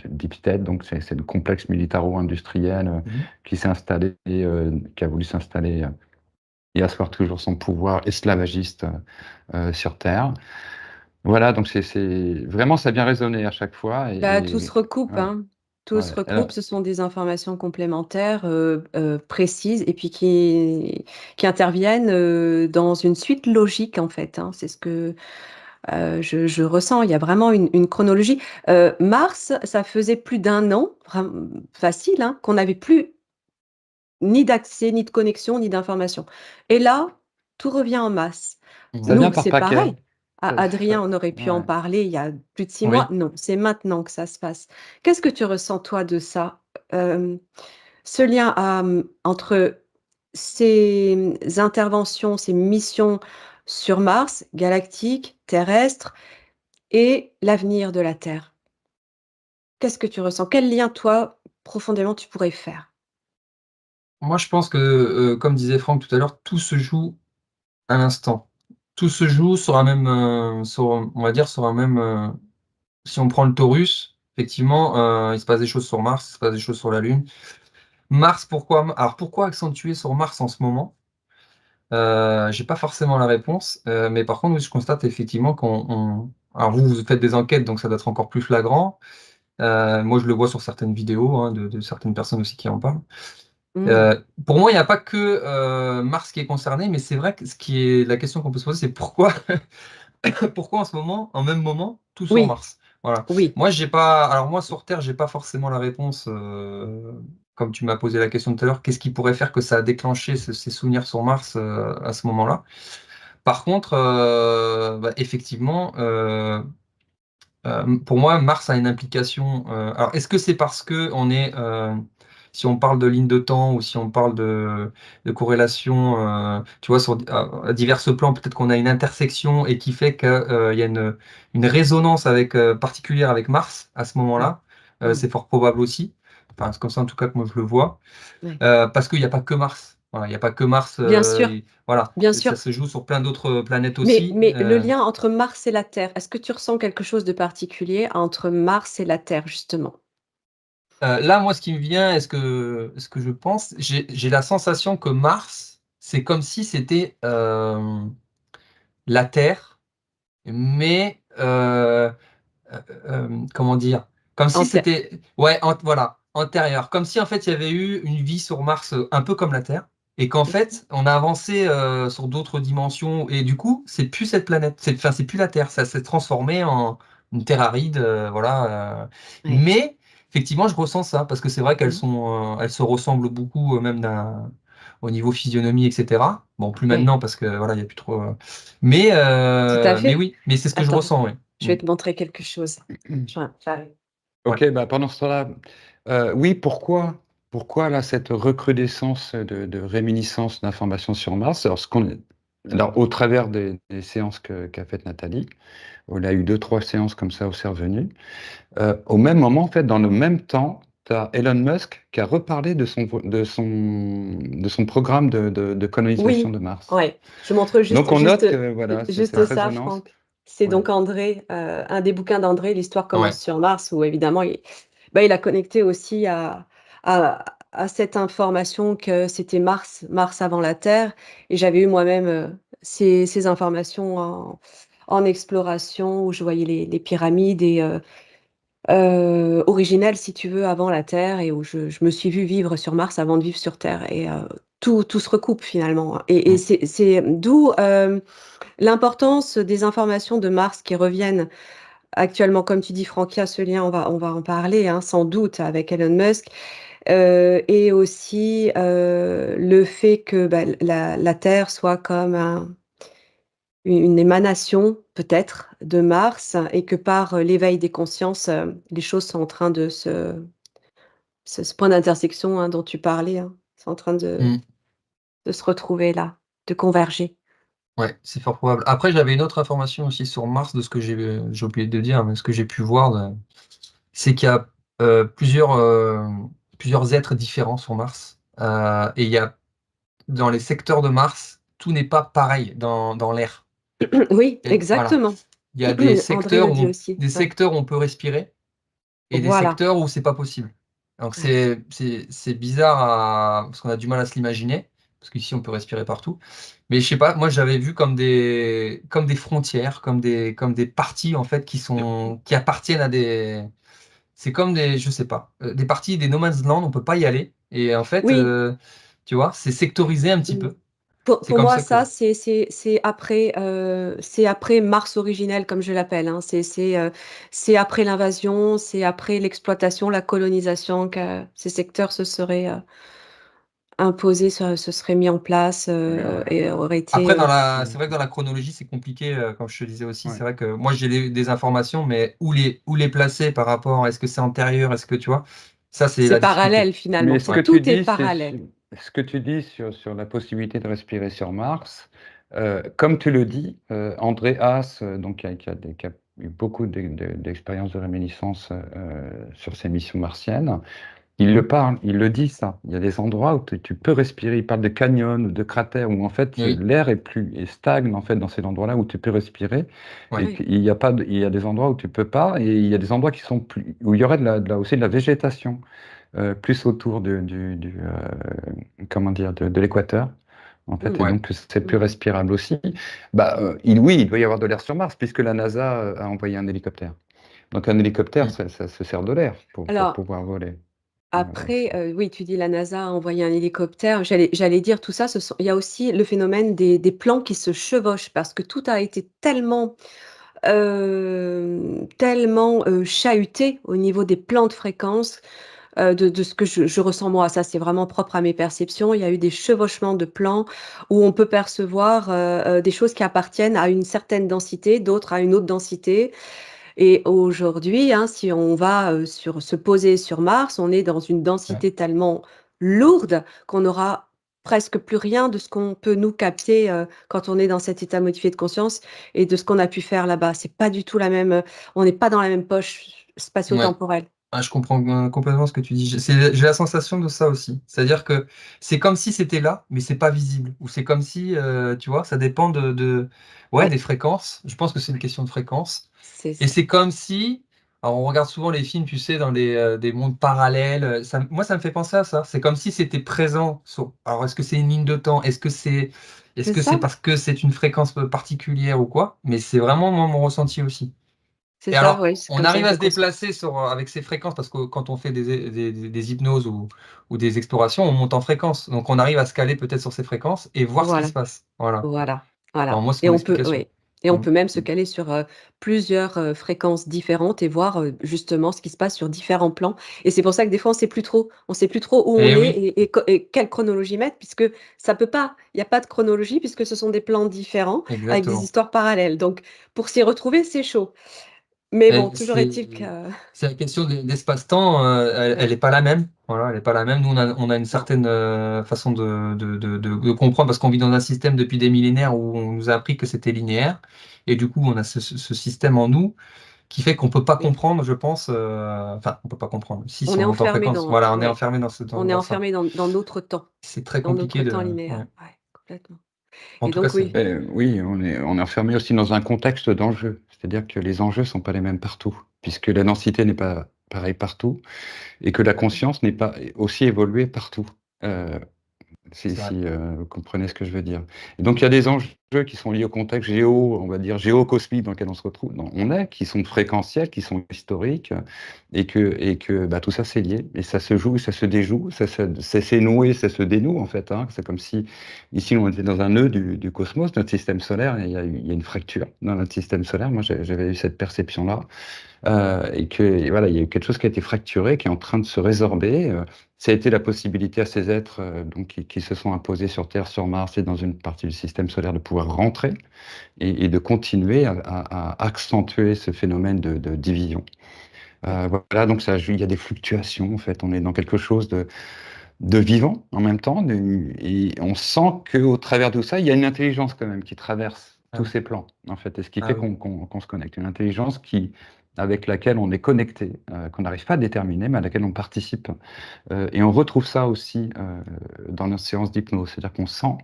deep state. Donc c'est le complexe militaro-industriel Mhm. qui s'est installé, qui a voulu s'installer et asseoir toujours son pouvoir esclavagiste sur Terre. Voilà, donc vraiment ça vient résonner à chaque fois, Bah, tout se recoupe, ouais. hein. Tout se Ouais. recoupe, ce sont des informations complémentaires, précises et puis qui interviennent, dans une suite logique, en fait, hein. C'est ce que, je ressens. Il y a vraiment une chronologie. Mars, ça faisait plus d'un an, facile, hein, qu'on n'avait plus ni d'accès, ni de connexion, ni d'information. Et là, tout revient en masse. Ça Nous, vient par c'est pareil. paquet. Adrien, on aurait pu en Ouais. parler il y a plus de 6 mois. Oui. Non, c'est maintenant que ça se passe. Qu'est-ce que tu ressens, toi, de ça? Ce lien entre ces interventions, ces missions sur Mars, galactique, terrestre, et l'avenir de la Terre. Qu'est-ce que tu ressens? Quel lien, toi, profondément, tu pourrais faire? Moi, je pense que, comme disait Franck tout à l'heure, tout se joue à l'instant. Tout se joue sur un même, on va dire sur un même, si on prend le torus, effectivement, il se passe des choses sur Mars, il se passe des choses sur la Lune. Mars, pourquoi accentuer sur Mars en ce moment? J'ai pas forcément la réponse, mais par contre, oui, je constate effectivement alors vous faites des enquêtes, donc ça doit être encore plus flagrant. Moi, je le vois sur certaines vidéos, hein, de certaines personnes aussi qui en parlent. Mmh. Pour moi, il n'y a pas que, Mars qui est concerné, mais c'est vrai que la question qu'on peut se poser, c'est pourquoi pourquoi en ce moment, en même moment, tout sur Oui, Mars? Voilà. oui. Moi, j'ai pas alors moi, sur Terre, j'ai pas forcément la réponse, comme tu m'as posé la question tout à l'heure, qu'est-ce qui pourrait faire que ça a déclenché ces souvenirs sur Mars, à ce moment-là? Par contre, bah, effectivement, pour moi, Mars a une implication. Alors, est-ce que c'est parce que si on parle de ligne de temps ou si on parle de corrélation, tu vois, à divers plans, peut-être qu'on a une intersection et qui fait qu'il y a une résonance particulière avec Mars à ce Ouais. moment-là. Mmh. C'est fort probable aussi. Enfin, c'est comme ça en tout cas que moi je le vois. Ouais. Parce qu'il n'y a pas que Mars. Voilà, il n'y a pas que Mars. Bien sûr, Voilà, bien ça sûr. se joue sur plein d'autres planètes Mais aussi. mais le lien entre Mars et la Terre, est-ce que tu ressens quelque chose de particulier entre Mars et la Terre, justement? Là, moi, ce qui me vient ce que je pense, j'ai la sensation que Mars, c'est comme si c'était, la Terre, mais, comment dire? Comme si Ante c'était ouais, voilà, antérieur. Comme si, en fait, il y avait eu une vie sur Mars, un peu comme la Terre et qu'en Mmh. fait, on a avancé, sur d'autres dimensions et du coup, c'est plus cette planète, c'est plus la Terre, ça s'est transformé en une terre aride, voilà, Ouais. mais effectivement, je ressens ça parce que c'est vrai Mmh. elles se ressemblent beaucoup, même au niveau physionomie et cetera. Bon, plus Ouais. maintenant parce que, voilà, il y a plus trop, Tout à mais fait. oui, mais c'est ce que je Attends, ressens, oui. je vais te montrer quelque chose. J'arrive. Ouais. Ok, bah pendant ce temps-là, oui, pourquoi là, cette recrudescence de réminiscence d'informations sur Mars? Alors, au travers des séances qu'a faites Nathalie, on a eu deux, trois séances comme ça au Cervenu. Au même moment, en fait, dans le même temps, tu as Elon Musk qui a reparlé de son programme de colonisation Oui, de Mars. ouais. Je montre Donc, juste on juste, note que voilà, c'est cette juste ça, résonance. Franck. C'est Ouais. donc André, un des bouquins d'André, «L'histoire commence Ouais. sur Mars», où évidemment il a connecté aussi à cette information que c'était Mars avant la Terre, et j'avais eu moi-même, ces informations en exploration, où je voyais les pyramides originelle, si tu veux, avant la Terre, et où je me suis vue vivre sur Mars avant de vivre sur Terre, et tout se recoupe finalement, hein, et Mmh. c'est d'où, l'importance des informations de Mars qui reviennent actuellement. Comme tu dis, Franck, il y a ce lien, on va en parler, hein, sans doute, avec Elon Musk, et aussi, le fait que, bah, la Terre soit comme une émanation peut-être de Mars, et que par, l'éveil des consciences, les choses sont en train de ce point d'intersection, hein, dont tu parlais, hein, c'est en train Mmh. de se retrouver là, de converger. Ouais, c'est fort probable. Après, j'avais une autre information aussi sur Mars de ce que j'ai oublié de dire, mais ce que j'ai pu voir, c'est qu'il y a, plusieurs êtres différents sur Mars, et il y a dans les secteurs de Mars, tout n'est pas pareil dans l'air. Oui, Et voilà. exactement. Il y a des André secteurs le où dit aussi, ouais. on peut respirer et des Voilà, secteurs où c'est pas possible. Donc ouais. c'est bizarre parce qu'on a du mal à se l'imaginer, parce qu'ici on peut respirer partout. Mais je sais pas, moi j'avais vu comme des frontières, comme des parties en fait qui appartiennent à des c'est comme je sais pas, des parties des No Man's Land, on peut pas y aller. Et en fait, Oui. tu vois, c'est sectorisé un petit Mm. peu. C'est Pour comme moi, ça que ça, c'est après Mars originel, comme je l'appelle, hein. C'est après l'invasion, c'est après l'exploitation, la colonisation que ces secteurs se seraient imposés, se seraient mis en place et auraient été. après, c'est vrai que dans la chronologie, c'est compliqué, comme je te disais aussi. C'est Ouais. vrai que moi, j'ai des informations, mais où les placer par rapport, est-ce que c'est antérieur, est-ce que tu vois, ça, c'est C'est la difficulté. parallèle Mais finalement. ce que Ouais. tu Tout est dis, parallèle. ce que tu dis sur la possibilité de respirer sur Mars, comme tu le dis, André Haas, donc, qui a eu beaucoup d'expériences de réminiscence sur ces missions martiennes, il le parle, il le dit ça. Il y a des endroits où tu peux respirer. Il parle de canyons ou de cratères où en fait Oui, l'air est stagne en fait dans ces endroits-là où tu peux respirer et ouais. Oui. qu'il y a pas il y a des endroits où tu peux pas et il y a des endroits qui sont plus où il y aurait aussi de la végétation plus autour comment dire de l'équateur en fait et Mm. Ouais. donc c'est plus Mm. respirable aussi. Bah oui, il doit y avoir de l'air sur Mars puisque la NASA a envoyé un hélicoptère. Donc un hélicoptère, Mm. ça se sert de l'air pour Alors, pouvoir voler. après, oui, tu dis la NASA a envoyé un hélicoptère. J'allais dire tout ça, il y a aussi le phénomène des plans qui se chevauchent parce que tout a été tellement chahuté au niveau des plans de fréquence, de ce que je ressens moi. Ça, c'est vraiment propre à mes perceptions. Il y a eu des chevauchements de plans où on peut percevoir, des choses qui appartiennent à une certaine densité, d'autres à une autre densité. Et aujourd'hui, hein, si on va, se poser sur Mars, on est dans une Ouais. densité tellement lourde qu'on n'aura presque plus rien de ce qu'on peut nous capter, quand on est dans cet état modifié de conscience et de ce qu'on a pu faire là-bas. C'est pas du tout la même, on n'est pas dans la même poche Ouais. spatio-temporelle. Ah, je comprends complètement ce que tu dis. J'ai la sensation de ça aussi. C'est-à-dire que c'est comme si c'était là, mais c'est pas visible. Ou c'est comme si, tu vois, ça dépend ouais, Ouais, des fréquences. Je pense que c'est une question de fréquence. c'est Et ça. c'est comme si, alors on regarde souvent les films, tu sais, dans des mondes parallèles. Moi, ça me fait penser à ça. C'est comme si c'était présent. Alors, est-ce que c'est une ligne de temps? Est-ce C'est que c'est ça, parce que c'est une fréquence particulière ou quoi? Mais c'est vraiment moi, mon ressenti aussi. c'est Et ça, alors, oui, c'est on comme ça arrive que je à le se conçois. déplacer avec ces fréquences parce que quand on fait des hypnoses ou des explorations, on monte en fréquence. Donc, on arrive à se caler peut-être sur ces fréquences et voir ce qui Voilà. se passe. Voilà. Voilà, Alors, voilà moi, c'est et mon on peut explication. oui et on Mm. peut même se caler sur, plusieurs, fréquences différentes et voir, justement ce qui se passe sur différents plans et c'est pour ça que des fois on sait plus trop où on Eh est oui, et quelle chronologie mettre puisque ça peut pas il y a pas de chronologie puisque ce sont des plans différents avec des exactement. histoires parallèles donc pour s'y retrouver, c'est chaud. Mais bon, Et toujours est-il que c'est la question d'espace-temps, elle ouais, est pas la même. Voilà, elle est pas la même. Nous, on a une non, certaine façon de comprendre parce qu'on vit dans un système depuis des millénaires où on nous a appris que c'était linéaire. Et du coup, on a ce système en nous qui fait qu'on peut pas oui, comprendre, je pense. Enfin, on peut pas comprendre. Si on est on monte en enfermé fréquence, dans voilà, on est oui, enfermé on est dans ça. enfermé dans notre temps, C'est très dans compliqué notre de. temps Ouais. linéaire, ouais, complètement En et tout cas, donc c'est. oui. Oui, on est enfermé aussi dans un contexte d'enjeux. C'est-à-dire que les enjeux sont pas les mêmes partout, puisque la densité n'est pas pareille partout, et que la conscience n'est pas aussi évoluée partout. Euh, C'est vrai. si vous comprenez ce que je veux dire. Et donc il y a des enjeux qui sont liés au contexte géo, on va dire géocosmique dans lequel on se retrouve, on est, qui sont fréquentiels, qui sont historiques, et que bah, tout ça c'est lié, et ça se joue, ça se déjoue, ça s'est noué, ça se dénoue en fait. Hein. C'est comme si ici on était dans un nœud du cosmos, notre système solaire, il y a une fracture dans notre système solaire. Moi j'avais eu cette perception-là. Et voilà, il y a eu quelque chose qui a été fracturé, qui est en train de se résorber. Ça a été la possibilité à ces êtres donc, qui se sont imposés sur Terre, sur Mars et dans une partie du système solaire de pouvoir rentrer et de continuer à accentuer ce phénomène de division. Ouais. Voilà, donc il y a des fluctuations en fait. On est dans quelque chose de vivant en même temps, et on sent qu'au travers de tout ça, il y a une intelligence quand même qui traverse Ah tous oui. ces plans, en fait, et ce qui Ah fait oui. qu'on se connecte. Une intelligence avec laquelle on est connecté, qu'on n'arrive pas à déterminer, mais à laquelle on participe. Et on retrouve ça aussi dans nos séances d'hypnose, c'est-à-dire qu'on sent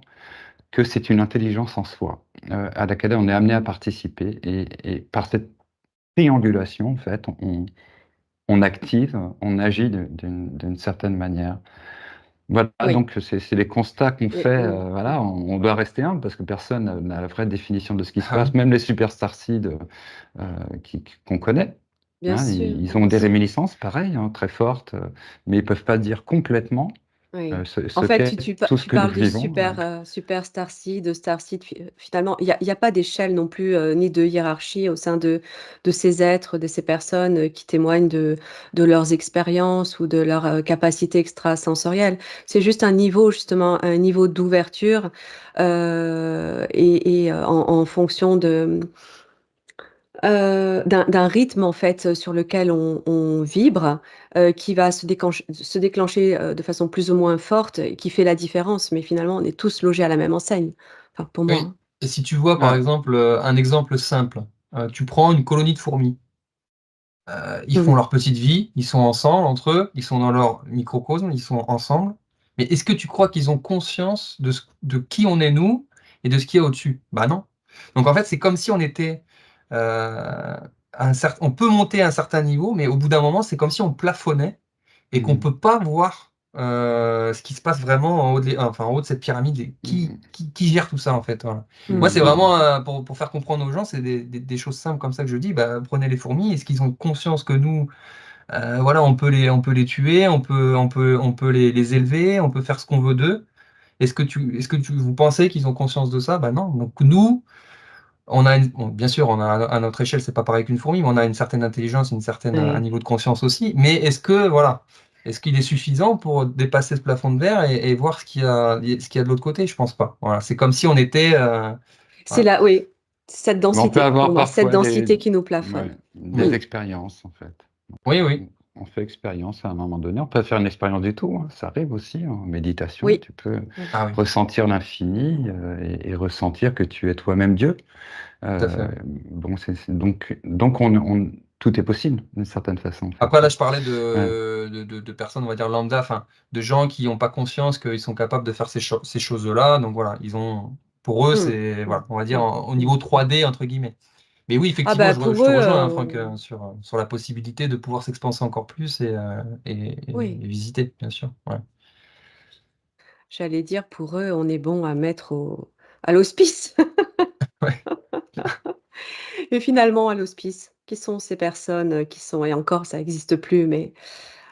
que c'est une intelligence en soi, à laquelle on est amené à participer, et par cette triangulation, en fait, on active, on agit d'une certaine manière. Voilà, Oui, donc c'est les constats qu'on et fait. mmh. Voilà, on doit rester humble parce que personne n'a la vraie définition de ce qui se Ah passe, oui. même les superstar seeds qu'on connaît. Bien sûr, Ils ont bien des sûr. réminiscences, pareil, très fortes, mais ils peuvent pas dire complètement Oui. En ce fait, qu'est tout ce tu que nous parles du vivons. super starseed. Finalement, il y a pas d'échelle non plus, ni de hiérarchie au sein de ces êtres, de ces personnes qui témoignent de leurs expériences ou de leurs capacités extrasensorielles. C'est juste un niveau, justement, un niveau d'ouverture en fonction d'un rythme en fait, sur lequel on vibre, qui va se déclencher, de façon plus ou moins forte et qui fait la différence. Mais finalement, on est tous logés à la même enseigne. Enfin, pour moi, Oui, hein. et si tu vois, par Ouais. exemple, un exemple simple, tu prends une colonie de fourmis. Ils font Mmh. leur petite vie, ils sont ensemble entre eux, ils sont dans leur microcosme, ils sont ensemble. Mais est-ce que tu crois qu'ils ont conscience de qui on est nous et de ce qu'il y a au-dessus? Bah non. Donc en fait, c'est comme si on était on peut monter à un certain niveau, mais au bout d'un moment, c'est comme si on plafonnait et qu'on Mhm. peut pas voir ce qui se passe vraiment en haut de cette pyramide. Et Mhm. qui gère tout ça en fait, voilà. Moi, c'est Mmh. vraiment pour faire comprendre aux gens, c'est des choses simples comme ça que je dis. Bah, prenez les fourmis. Est-ce qu'ils ont conscience que nous, voilà, on peut les tuer, on peut les élever, on peut faire ce qu'on veut d'eux. Vous pensez qu'ils ont conscience de ça? Bah non. Donc nous, bon, bien sûr, on a à notre échelle, c'est pas pareil qu'une fourmi, mais on a une certaine intelligence, un Ouais. niveau de conscience aussi. Mais voilà, est-ce qu'il est suffisant pour dépasser ce plafond de verre et voir ce qu'il y a de l'autre côté? Je pense pas. Voilà, c'est comme si on était, C'est voilà. là, oui, cette Mais on peut densité pour avoir moi, cette parfois densité qui nous ouais, plafonne. Mm. des Mmh. expériences, en fait. Oui, oui, On fait expérience à un moment donné. On peut faire une expérience du tout, hein. Ça arrive aussi en méditation. Oui, Tu peux oui. ah oui, ressentir l'infini et ressentir que tu es toi-même Dieu. tout à fait. Bon, donc tout est possible d'une certaine façon, en Après, fait. là, je parlais Ouais. de personnes, on va dire lambda, enfin, de gens qui n'ont pas conscience qu'ils sont capables de faire ces choses-là. Donc voilà, pour eux, Mmh. c'est, Mmh. voilà, on va dire Mmh. au Mmh. niveau 3D, entre guillemets. Mais oui, Ah effectivement, bah, je pour te eux, rejoins, hein, Franck, sur la possibilité de pouvoir s'expanser encore plus et oui. visiter, bien sûr. Ouais. J'allais dire pour eux, on est bon à mettre à l'hospice. Ouais. Et finalement, à l'hospice, qui sont ces personnes, qui sont et encore ça existe plus, mais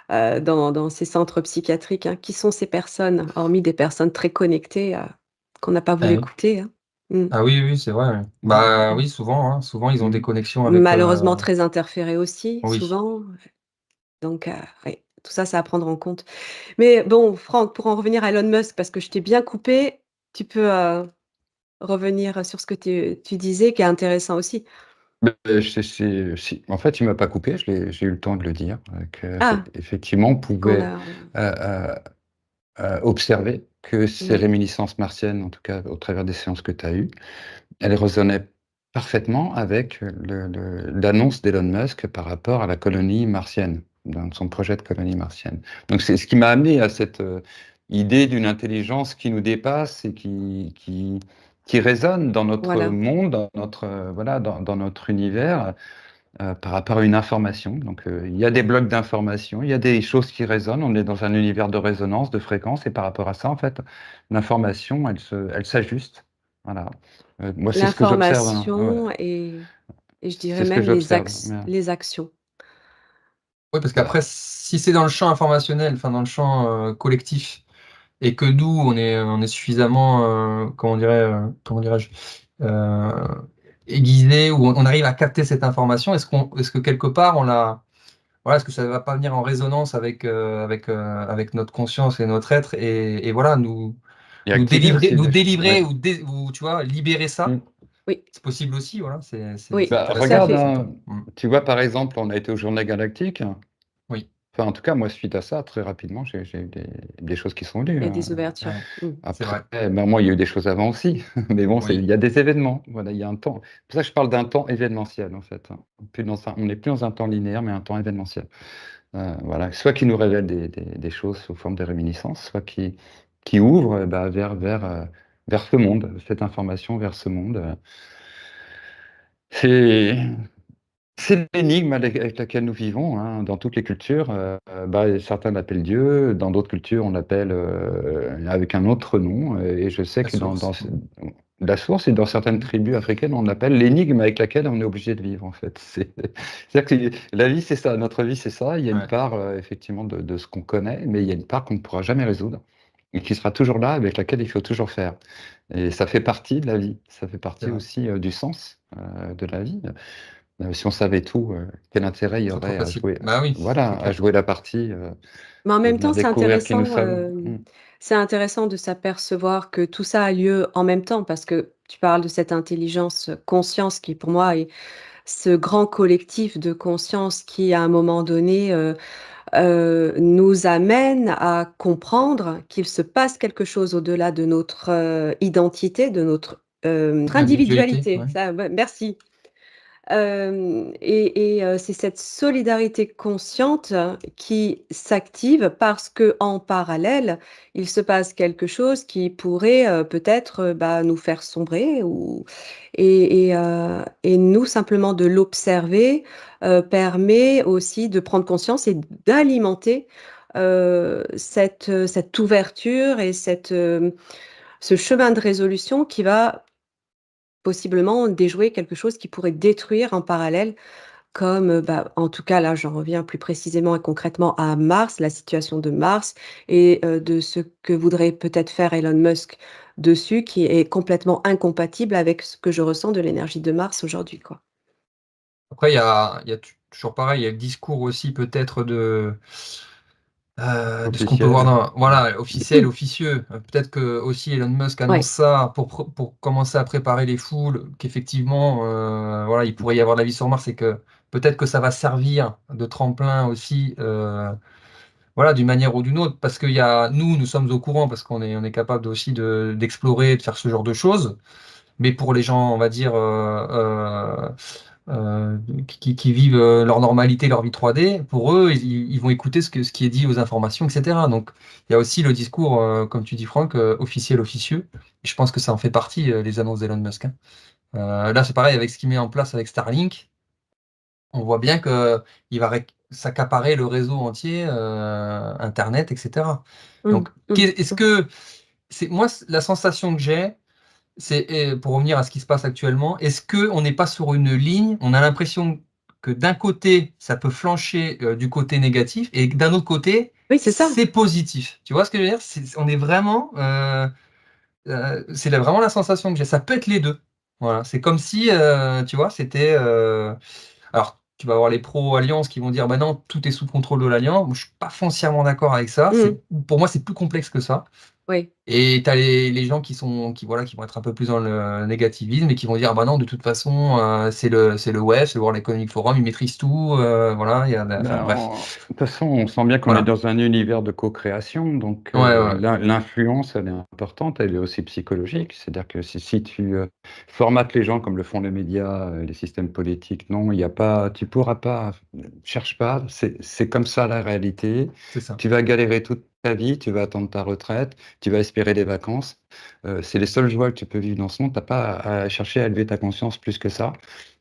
dans ces centres psychiatriques, hein, qui sont ces personnes, hormis des personnes très connectées, qu'on n'a pas Ah voulu oui, écouter, hein? Mmh. ah oui, oui, c'est vrai. Ouais. Mhm. Bah oui, souvent, hein, souvent ils ont des Mhm. connexions avec. Malheureusement très interférées aussi, Oui. souvent, donc oui, tout ça, c'est à prendre en compte. Mais bon, Franck, pour en revenir à Elon Musk, parce que je t'ai bien coupé, tu peux, revenir sur ce que tu disais, qui est intéressant aussi. En fait, tu m'as pas coupé, j'ai eu le temps de le dire, Ah, effectivement, on qu'on pouvait a euh, euh, observer que ces oui, réminiscences martiennes, en tout cas au travers des séances que tu as eues, elles résonnaient parfaitement avec l'annonce d'Elon Musk par rapport à la colonie martienne, dans son projet de colonie martienne. Donc c'est ce qui m'a amené à cette idée d'une intelligence qui nous dépasse et qui résonne dans notre voilà, monde, dans notre, voilà, dans notre univers, par rapport à une information. Donc il y a des blocs d'information, il y a des choses qui résonnent, on est dans un univers de résonance, de fréquence, et par rapport à ça, en fait, l'information, elle s'ajuste. Voilà. Moi, c'est ce que j'observe, hein. Ouais, l'information et je dirais c'est ce que même j'observe. les actions. Oui, parce Ouais. qu'après, si c'est dans le champ informationnel, enfin dans le champ collectif, et que nous, on est suffisamment, comment dirais-je, euh, aiguisé, ou on arrive à capter cette information, est-ce que quelque part voilà, est-ce que ça ne va pas venir en résonance avec notre conscience et notre être, et voilà, Et activer aussi nous des choses. délivrer Ouais. ou, tu vois, libérer ça, Mm. Oui, c'est possible aussi, voilà, c'est oui, Bah, tout intéressant à de regarde, voir fait. ça. hein, Mm. tu vois, par exemple, on a été aux Journées Galactiques. Oui, Enfin, en tout cas, moi, suite à ça, très rapidement, j'ai eu des choses qui sont venues, Il y a hein. des ouvertures. ouais, Mmh. c'est Après, vrai, ben, moi, il y a eu des choses avant aussi, mais bon, il oui. y a des événements. Voilà, il y a un temps. C'est pour ça que je parle d'un temps événementiel, en fait, hein. On n'est plus dans un temps linéaire, mais un temps événementiel. Voilà, soit qui nous révèle des choses sous forme de réminiscences, soit qui ouvre bah, vers ce monde, cette information vers ce monde. C'est c'est l'énigme avec laquelle nous vivons, hein, dans toutes les cultures. Bah, certains l'appellent Dieu, dans d'autres cultures, on l'appelle avec un autre nom. Et je sais La que source. la source, et dans certaines tribus africaines, on appelle l'énigme avec laquelle on est obligé de vivre, en fait. C'est-à-dire que la vie, c'est ça, notre vie, c'est ça. Il y a une part, effectivement, de ce qu'on connaît, mais il y a une part qu'on ne pourra jamais résoudre, et qui sera toujours là, avec laquelle il faut toujours faire. Et ça fait partie de la vie, ça fait partie aussi du sens de la vie. Si on savait tout, quel intérêt il y C'est trop aurait à facile. jouer, Bah oui, voilà, c'est à clair. jouer la partie Mais en et même venir temps, découvrir qui nous sommes. c'est intéressant de s'apercevoir que tout ça a lieu en même temps, parce que tu parles de cette intelligence, conscience qui pour moi est ce grand collectif de conscience qui, à un moment donné, nous amène à comprendre qu'il se passe quelque chose au-delà de notre, identité, de notre, Individualité, individualité. ouais. Ça, ouais, merci. C'est cette solidarité consciente qui s'active parce que en parallèle, il se passe quelque chose qui pourrait, peut-être, bah, nous faire sombrer ou et nous simplement de l'observer, permet aussi de prendre conscience et d'alimenter, cette ouverture et ce chemin de résolution qui va possiblement déjouer quelque chose qui pourrait détruire en parallèle comme, bah, en tout cas là, j'en reviens plus précisément et concrètement à Mars, la situation de Mars et de ce que voudrait peut-être faire Elon Musk dessus, qui est complètement incompatible avec ce que je ressens de l'énergie de Mars aujourd'hui, quoi. Après, il y a toujours pareil, il y a le discours aussi peut-être de ce qu'on peut voir Officiel. dans, voilà, officiel, officieux. Peut-être que aussi Elon Musk annonce Ouais. ça pour commencer à préparer les foules, qu'effectivement, voilà, il pourrait y avoir de la vie sur Mars et que peut-être que ça va servir de tremplin aussi, voilà, d'une manière ou d'une autre, parce qu'il y a, nous sommes au courant, parce on est capable aussi d'explorer, de faire ce genre de choses. Mais pour les gens, on va dire, qui vivent leur normalité, leur vie 3D, pour eux, ils vont écouter ce qui est dit aux informations, etc. Donc, il y a aussi le discours, comme tu dis, Franck, officiel, officieux. Et je pense que ça en fait partie, les annonces d'Elon Musk, hein. Là, c'est pareil avec ce qu'il met en place avec Starlink. On voit bien que il va s'accaparer le réseau entier, Internet, etc. Mmh, Donc, mmh. est-ce que c'est moi la sensation que j'ai, c'est pour revenir à ce qui se passe actuellement, est-ce que on n'est pas sur une ligne? On a l'impression que d'un côté, ça peut flancher du côté négatif, et que d'un autre côté, Oui, c'est ça. c'est positif. Tu vois ce que je veux dire? On est vraiment, c'est vraiment la sensation que j'ai. Ça peut être les deux. Voilà, c'est comme si, tu vois, c'était. Alors, tu vas avoir les pro-alliance qui vont dire, bah non, tout est sous contrôle de l'alliance. Moi, je suis pas foncièrement d'accord avec ça. Mmh. Pour moi, c'est plus complexe que ça. Oui. Et tu as les gens voilà, qui vont être un peu plus dans le négativisme et qui vont dire, ah bah non, de toute façon, c'est le WEF, c'est le World Economic Forum, ils maîtrisent tout, voilà, enfin bref. De toute façon, on sent bien qu'on est Voilà. dans un univers de co-création, donc Ouais, ouais, l'influence, elle est importante, elle est aussi psychologique. C'est-à-dire que si tu formates les gens comme le font les médias, les systèmes politiques, non, il n'y a pas, tu pourras pas, cherche pas, c'est comme ça la réalité. c'est ça. Tu vas galérer toute ta vie, tu vas attendre ta retraite, tu vas espérer des vacances. C'est les seules joies que tu peux vivre dans ce monde. Tu n'as pas à chercher à élever ta conscience plus que ça.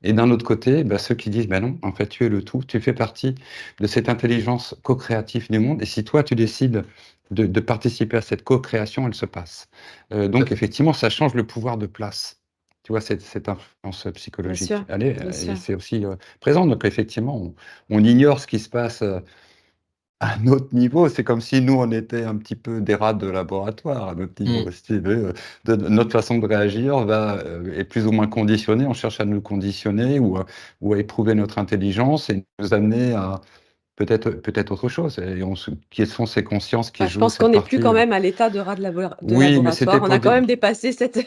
Et d'un autre côté, bah, ceux qui disent, bah non, en fait, tu es le tout, tu fais partie de cette intelligence co-créative du monde. Et si toi, tu décides de participer à cette co-création, elle se passe. Tout à Donc, fait. effectivement, ça change le pouvoir de place. Tu vois, cette influence Bien psychologique. sûr, Allez, bien et sûr. c'est aussi présent. Donc, effectivement, on ignore ce qui se passe à un autre niveau. C'est comme si nous, on était un petit peu des rats de laboratoire à notre niveau. Mm. Si tu veux, notre façon de réagir est plus ou moins conditionnée. On cherche à nous conditionner ou à éprouver notre intelligence et nous amener à peut-être autre chose. Et quelles sont ces consciences qui Bah, je jouent pense qu'on cette n'est plus partie? quand même à l'état de rat de Oui, mais laboratoire. c'était On pour a quand dire. même dépassé cette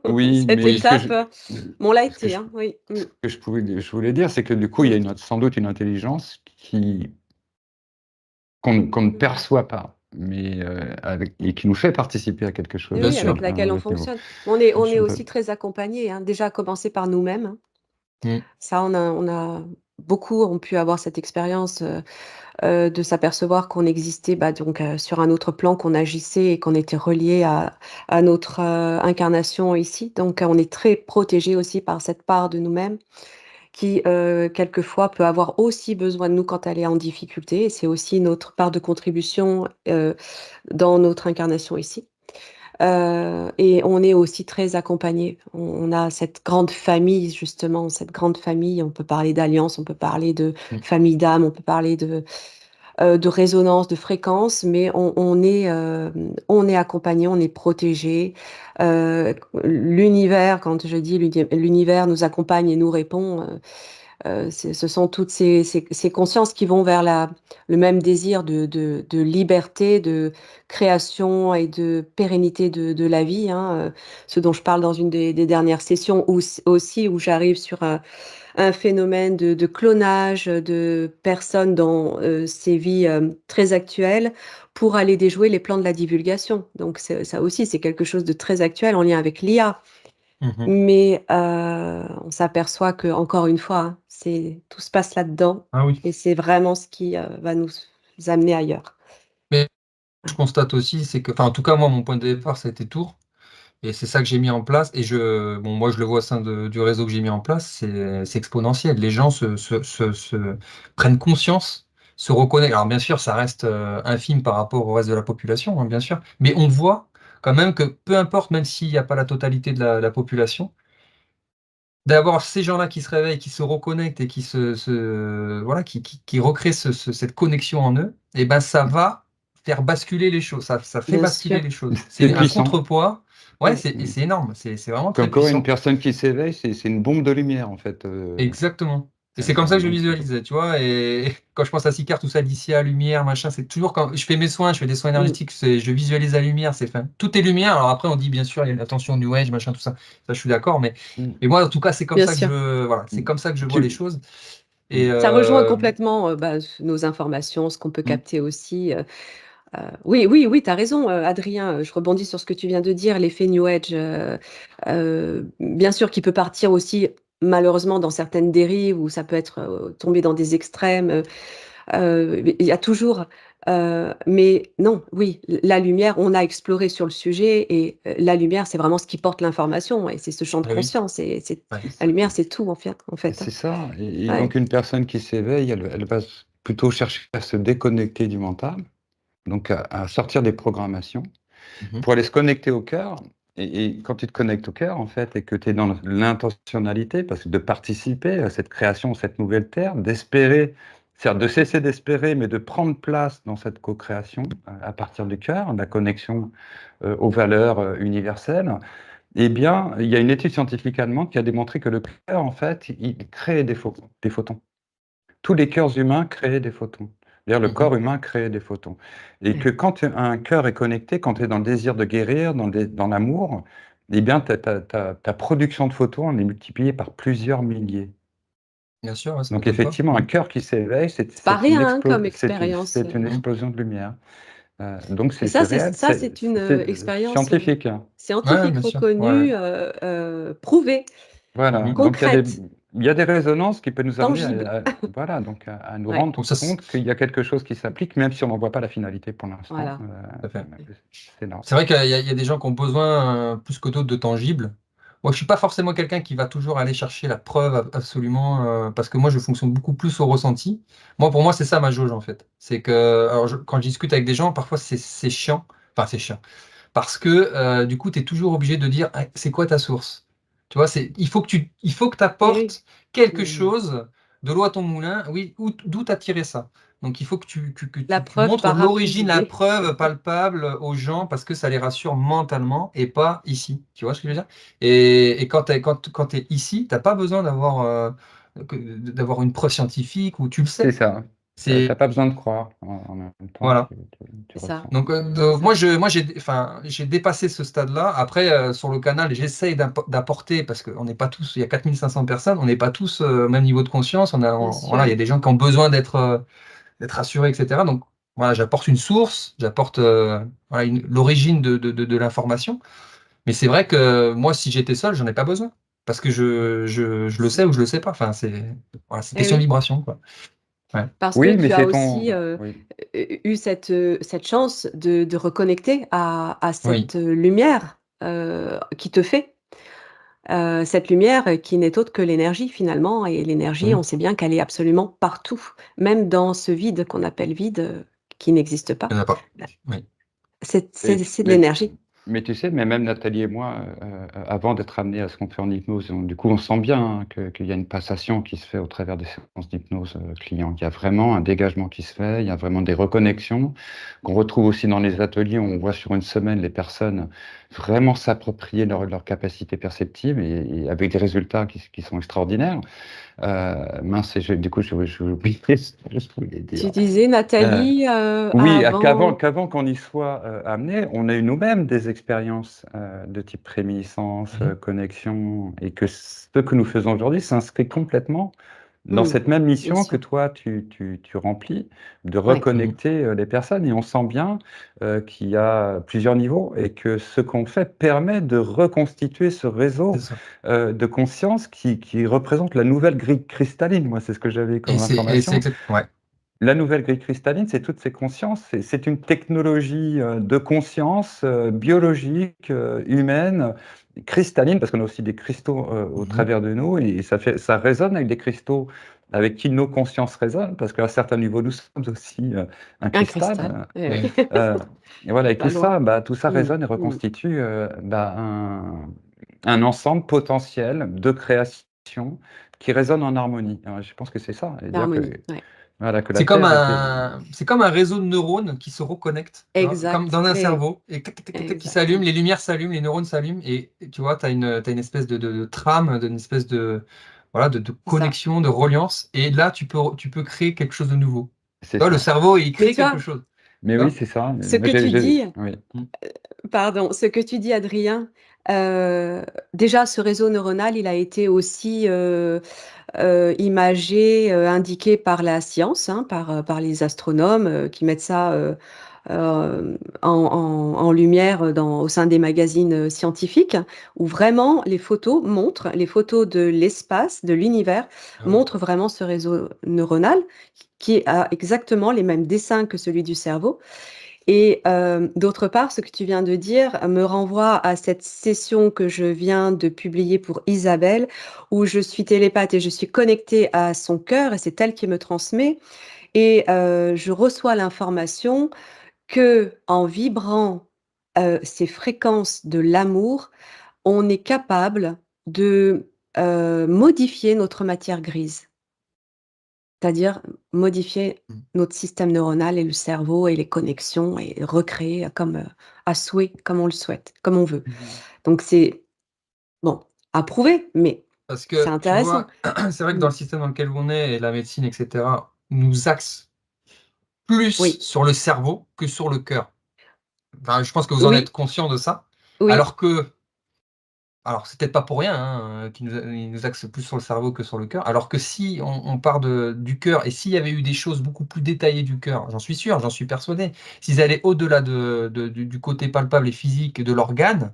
Oui, cette mais étape, mais on l'a ce que été, je, hein, oui. Mmh. ce que je voulais dire, c'est que du coup, il y a sans doute une intelligence qu'on ne Mmh. perçoit pas, mais et qui nous fait participer à quelque Oui, chose Bien oui, sûr, avec à un laquelle on autre niveau. fonctionne. On est bien sûr. aussi très accompagnés, hein, déjà à commencer par nous-mêmes, hein. Mm. Ça, on a beaucoup ont pu avoir cette expérience, de s'apercevoir qu'on existait, bah, donc sur un autre plan, qu'on agissait et qu'on était reliés à notre, incarnation ici. Donc on est très protégés aussi par cette part de nous-mêmes qui, quelquefois peut avoir aussi besoin de nous quand elle est en difficulté et c'est aussi notre part de contribution, dans notre incarnation ici. Et on est aussi très accompagnés. On a cette grande famille, justement, cette grande famille. On peut parler d'alliance, on peut parler de famille d'âme, on peut parler de résonance, de fréquence, mais on est accompagné, on est protégé. L'univers, quand je dis l'univers nous accompagne et nous répond, ce sont toutes ces consciences qui vont vers le même désir de liberté, de création et de pérennité de la vie, hein, ce dont je parle dans une des dernières sessions, aussi où j'arrive sur un phénomène de clonage de personnes dans ces vies très actuelles pour aller déjouer les plans de la divulgation. Donc ça aussi, c'est quelque chose de très actuel en lien avec l'IA. Mais on s'aperçoit que, encore une fois, hein, tout se passe là-dedans Ah oui. et c'est vraiment ce qui va nous amener ailleurs. Mais je constate aussi, c'est que, enfin, en tout cas, moi, mon point de départ, ça a été Tours. Et c'est ça que j'ai mis en place. Et bon, moi, je le vois au sein du réseau que j'ai mis en place, c'est exponentiel. Les gens se prennent conscience, se reconnaissent. Alors, bien sûr, ça reste infime par rapport au reste de la population, hein, bien sûr. Mais on voit quand même que peu importe, même s'il n'y a pas la totalité de la population, d'avoir ces gens-là qui se réveillent, qui se reconnectent et voilà, qui recréent cette connexion en eux, et ben ça va faire basculer les choses. Ça fait Bien basculer sûr. les choses. C'est C'est un puissant. contrepoids. Ouais, Ouais. c'est énorme. C'est vraiment très Encore une puissant. personne qui s'éveille, c'est une bombe de lumière, en fait. Exactement. Et c'est comme ça que je le visualise, tu vois. Et quand je pense à Sicard, tout ça, Alicia, lumière, machin, c'est toujours quand je fais mes soins, je fais des soins énergétiques, je visualise la lumière, c'est fin. Tout est lumière. Alors après, on dit bien sûr, il y a l'attention New Age, machin, tout ça. Ça, je suis d'accord, mais moi, en tout cas, c'est comme Bien ça que sûr. voilà, c'est comme ça que je vois les choses. Et Ça rejoint complètement nos informations, ce qu'on peut capter aussi. Oui, tu as raison, Adrien. Je rebondis sur ce que tu viens de dire, l'effet New Age, bien sûr, qui peut partir aussi, malheureusement, dans certaines dérives où ça peut être tomber dans des extrêmes. Il y a toujours, mais non, oui, la lumière, on a exploré sur le sujet et la lumière, c'est vraiment ce qui porte l'information et c'est ce champ de oui. conscience. Et Ouais. la lumière, c'est tout en fait. C'est ça. Et Ouais. donc, une personne qui s'éveille, elle va plutôt chercher à se déconnecter du mental, donc à sortir des programmations, pour aller se connecter au cœur. Et quand tu te connectes au cœur, en fait, et que tu es dans l'intentionnalité, parce que de participer à cette création, cette nouvelle terre, d'espérer, c'est-à-dire de cesser d'espérer, mais de prendre place dans cette co-création à partir du cœur, de la connexion aux valeurs universelles, eh bien, il y a une étude scientifique allemande qui a démontré que le cœur, en fait, il crée des photons. Tous les cœurs humains créent des photons. D'ailleurs, le corps humain crée des photons. Et que quand un cœur est connecté, quand tu es dans le désir de guérir, dans l'amour, eh bien, ta production de photons, elle est multipliée par plusieurs milliers. Bien sûr, ouais, ça Donc, m'étonne pas. effectivement, un cœur qui s'éveille, C'est pas rien hein, comme expérience. c'est une explosion de lumière. Donc, Et c'est ça, réel, c'est une c'est expérience scientifique. Ouais, scientifique bien sûr. Ouais. reconnue, prouvée, Voilà, donc concrète, il y a des résonances qui peuvent nous amener tangible. voilà, donc à nous Ouais. rendre Donc ça, compte qu'il y a quelque chose qui s'applique, même si on n'en voit pas la finalité pour l'instant. Voilà. tout à fait. C'est énorme. C'est vrai qu'il y a des gens qui ont besoin plus que d'autres de tangible. Moi, je suis pas forcément quelqu'un qui va toujours aller chercher la preuve absolument, parce que moi, je fonctionne beaucoup plus au ressenti. Moi, pour moi, c'est ça ma jauge en fait. C'est que, alors, quand je discute avec des gens, parfois c'est chiant. Enfin, c'est chiant. Parce que du coup, tu es toujours obligé de dire, ah, c'est quoi ta source? Tu vois, il faut que tu Eh oui. apportes quelque chose de l'eau à ton moulin. Oui, d'où tu as tiré ça? Donc, il faut que tu La tu preuve montres par A plus l'origine, la B. preuve palpable aux gens parce que ça les rassure mentalement et pas ici. Tu vois ce que je veux dire? Et quand tu es ici, tu n'as pas besoin d'avoir une preuve scientifique ou tu le C'est sais. ça. Tu n'as pas besoin de croire en même temps. Voilà. Tu C'est ça. ressens. Donc, moi, j'ai dépassé ce stade-là. Après, sur le canal, j'essaye d'apporter, parce qu'on n'est pas tous, il y a 4500 personnes, on n'est pas tous au même niveau de conscience. Voilà, il y a des gens qui ont besoin d'être assurés, etc. Donc, voilà, j'apporte une source, j'apporte voilà, l'origine de l'information. Mais c'est vrai que moi, si j'étais seul, j'en ai pas besoin. Parce que je le sais ou je le sais pas. Enfin, voilà, c'est Eh question de oui. vibration, quoi. Ouais. Parce Oui, que mais tu as c'est aussi ton. Oui. eu cette chance de reconnecter à Oui. cette lumière qui te fait. Cette lumière qui n'est autre que l'énergie finalement. Et l'énergie, on sait bien qu'elle est absolument partout, même dans ce vide qu'on appelle vide, qui n'existe Il pas. n'y en a pas. Oui. C'est de Mais l'énergie. Mais tu sais, mais même Nathalie et moi, avant d'être amenés à ce qu'on fait en hypnose, du coup, on sent bien hein, qu'il y a une passation qui se fait au travers des séances d'hypnose client. Il y a vraiment un dégagement qui se fait, il y a vraiment des reconnexions qu'on retrouve aussi dans les ateliers. On voit sur une semaine les personnes vraiment s'approprier leur capacité perceptive et avec des résultats qui sont extraordinaires. Mince, du coup, j'ai oublié ce que je voulais Tu dire. disais, Nathalie, Oui, avant. qu'avant qu'on y soit amené, on a eu nous-mêmes des expériences de type réminiscence, connexion, et que ce que nous faisons aujourd'hui s'inscrit complètement dans Hmm, cette même bien mission que sûr. toi tu remplis, de Ouais, reconnecter les personnes. Et on sent bien qu'il y a plusieurs niveaux et que ce qu'on fait permet de reconstituer ce C'est réseau ça. de conscience qui représente la nouvelle grille cristalline. Moi, c'est ce que j'avais comme Et c'est information. ouais. La nouvelle grille cristalline, c'est toutes ces consciences. C'est une technologie de conscience biologique, humaine, cristalline, parce qu'on a aussi des cristaux au travers de nous, et ça résonne avec des cristaux avec qui nos consciences résonnent, parce qu'à un certain niveau, nous sommes aussi un un cristal. cristal. Eh Et oui, Et voilà, et pas loin. tout ça Hmm, résonne et hmm. reconstitue un ensemble potentiel de création qui résonne en harmonie. Alors, je pense que c'est ça, et dire que L'harmonie, ouais. voilà, que la Terre était. c'est comme un réseau de neurones qui se reconnectent, tu vois, comme Exact. dans un Eh, cerveau, et tac, tac, tac, tac, tac, qui s'allument, exactement. les lumières s'allument, les neurones s'allument, et tu vois, t'as une espèce de trame, d'une espèce de, voilà, de C'est ça. connexion, de reliance, et là, tu peux créer quelque chose de nouveau. C'est Tu vois, le ça. cerveau, il Mais crée tu quelque vois, chose. Mais Tu oui, vois. c'est ça. ce Moi, que tu dis, oui. Mm. pardon, ce que tu dis, Adrien, déjà, ce réseau neuronal, il a été aussi imagé, indiqué par la science, hein, par les astronomes qui mettent ça en lumière au sein des magazines scientifiques, où vraiment les photos montrent, les photos de l'espace, de l'univers, Ah oui. montrent vraiment ce réseau neuronal qui a exactement les mêmes dessins que celui du cerveau. Et d'autre part, ce que tu viens de dire me renvoie à cette session que je viens de publier pour Isabelle, où je suis télépathe et je suis connectée à son cœur et c'est elle qui me transmet. Et je reçois l'information que en vibrant ces fréquences de l'amour, on est capable de modifier notre matière grise. C'est-à-dire modifier Mm. notre système neuronal et le cerveau et les connexions et recréer comme, à souhait, comme on le souhaite, comme on veut. Donc c'est, bon, à prouver, mais Parce c'est que, tu intéressant. vois, c'est vrai que Mmh. dans le système dans lequel on est, et la médecine, etc., nous axe plus Oui, sur le cerveau que sur le cœur. Enfin, je pense que vous en êtes oui, conscient de ça. oui, Alors que, alors c'est peut-être pas pour rien hein, qu'il nous axe plus sur le cerveau que sur le cœur. Alors que si on part du cœur, et s'il y avait eu des choses beaucoup plus détaillées du cœur, j'en suis sûr, j'en suis persuadé, s'ils allaient au-delà du côté palpable et physique de l'organe,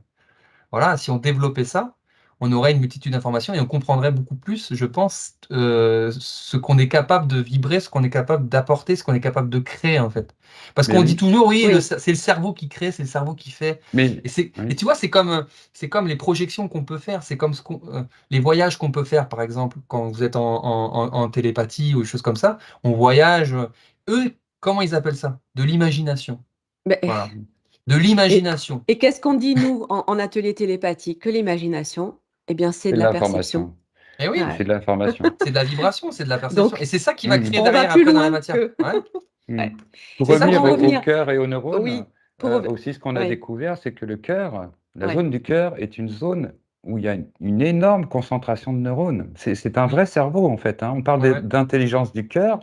voilà, si on développait ça, on aurait une multitude d'informations et on comprendrait beaucoup plus, je pense, ce qu'on est capable de vibrer, ce qu'on est capable d'apporter, ce qu'on est capable de créer en fait. Parce Mais qu'on dit oui. toujours, oui, oui, c'est le cerveau qui crée, c'est le cerveau qui fait. Mais Et oui. tu vois, c'est comme les projections qu'on peut faire, c'est comme les voyages qu'on peut faire, par exemple, quand vous êtes en télépathie ou des choses comme ça, on voyage. Eux, comment ils appellent ça? De l'imagination. beh Voilà. De et l'imagination. et qu'est-ce qu'on dit nous en atelier télépathique? Que l'imagination, eh bien, c'est C'est de de la perception. l'information. Eh oui, C'est Ouais. de l'information. c'est de la vibration, c'est de la perception. Et Donc c'est ça qui va créer Mhm. on va derrière plus après dans la loin matière. que Ouais. Mhm. ouais. Pour C'est Et ça pour qui revenir en va au revenir, cœur et aux neurones, oui, pour rev aussi ce qu'on a ouais, découvert, c'est que le cœur, la ouais. zone du cœur est une zone où il y a une énorme concentration de neurones. C'est un Mm. vrai cerveau en fait, hein. On parle Ouais. d'intelligence du cœur.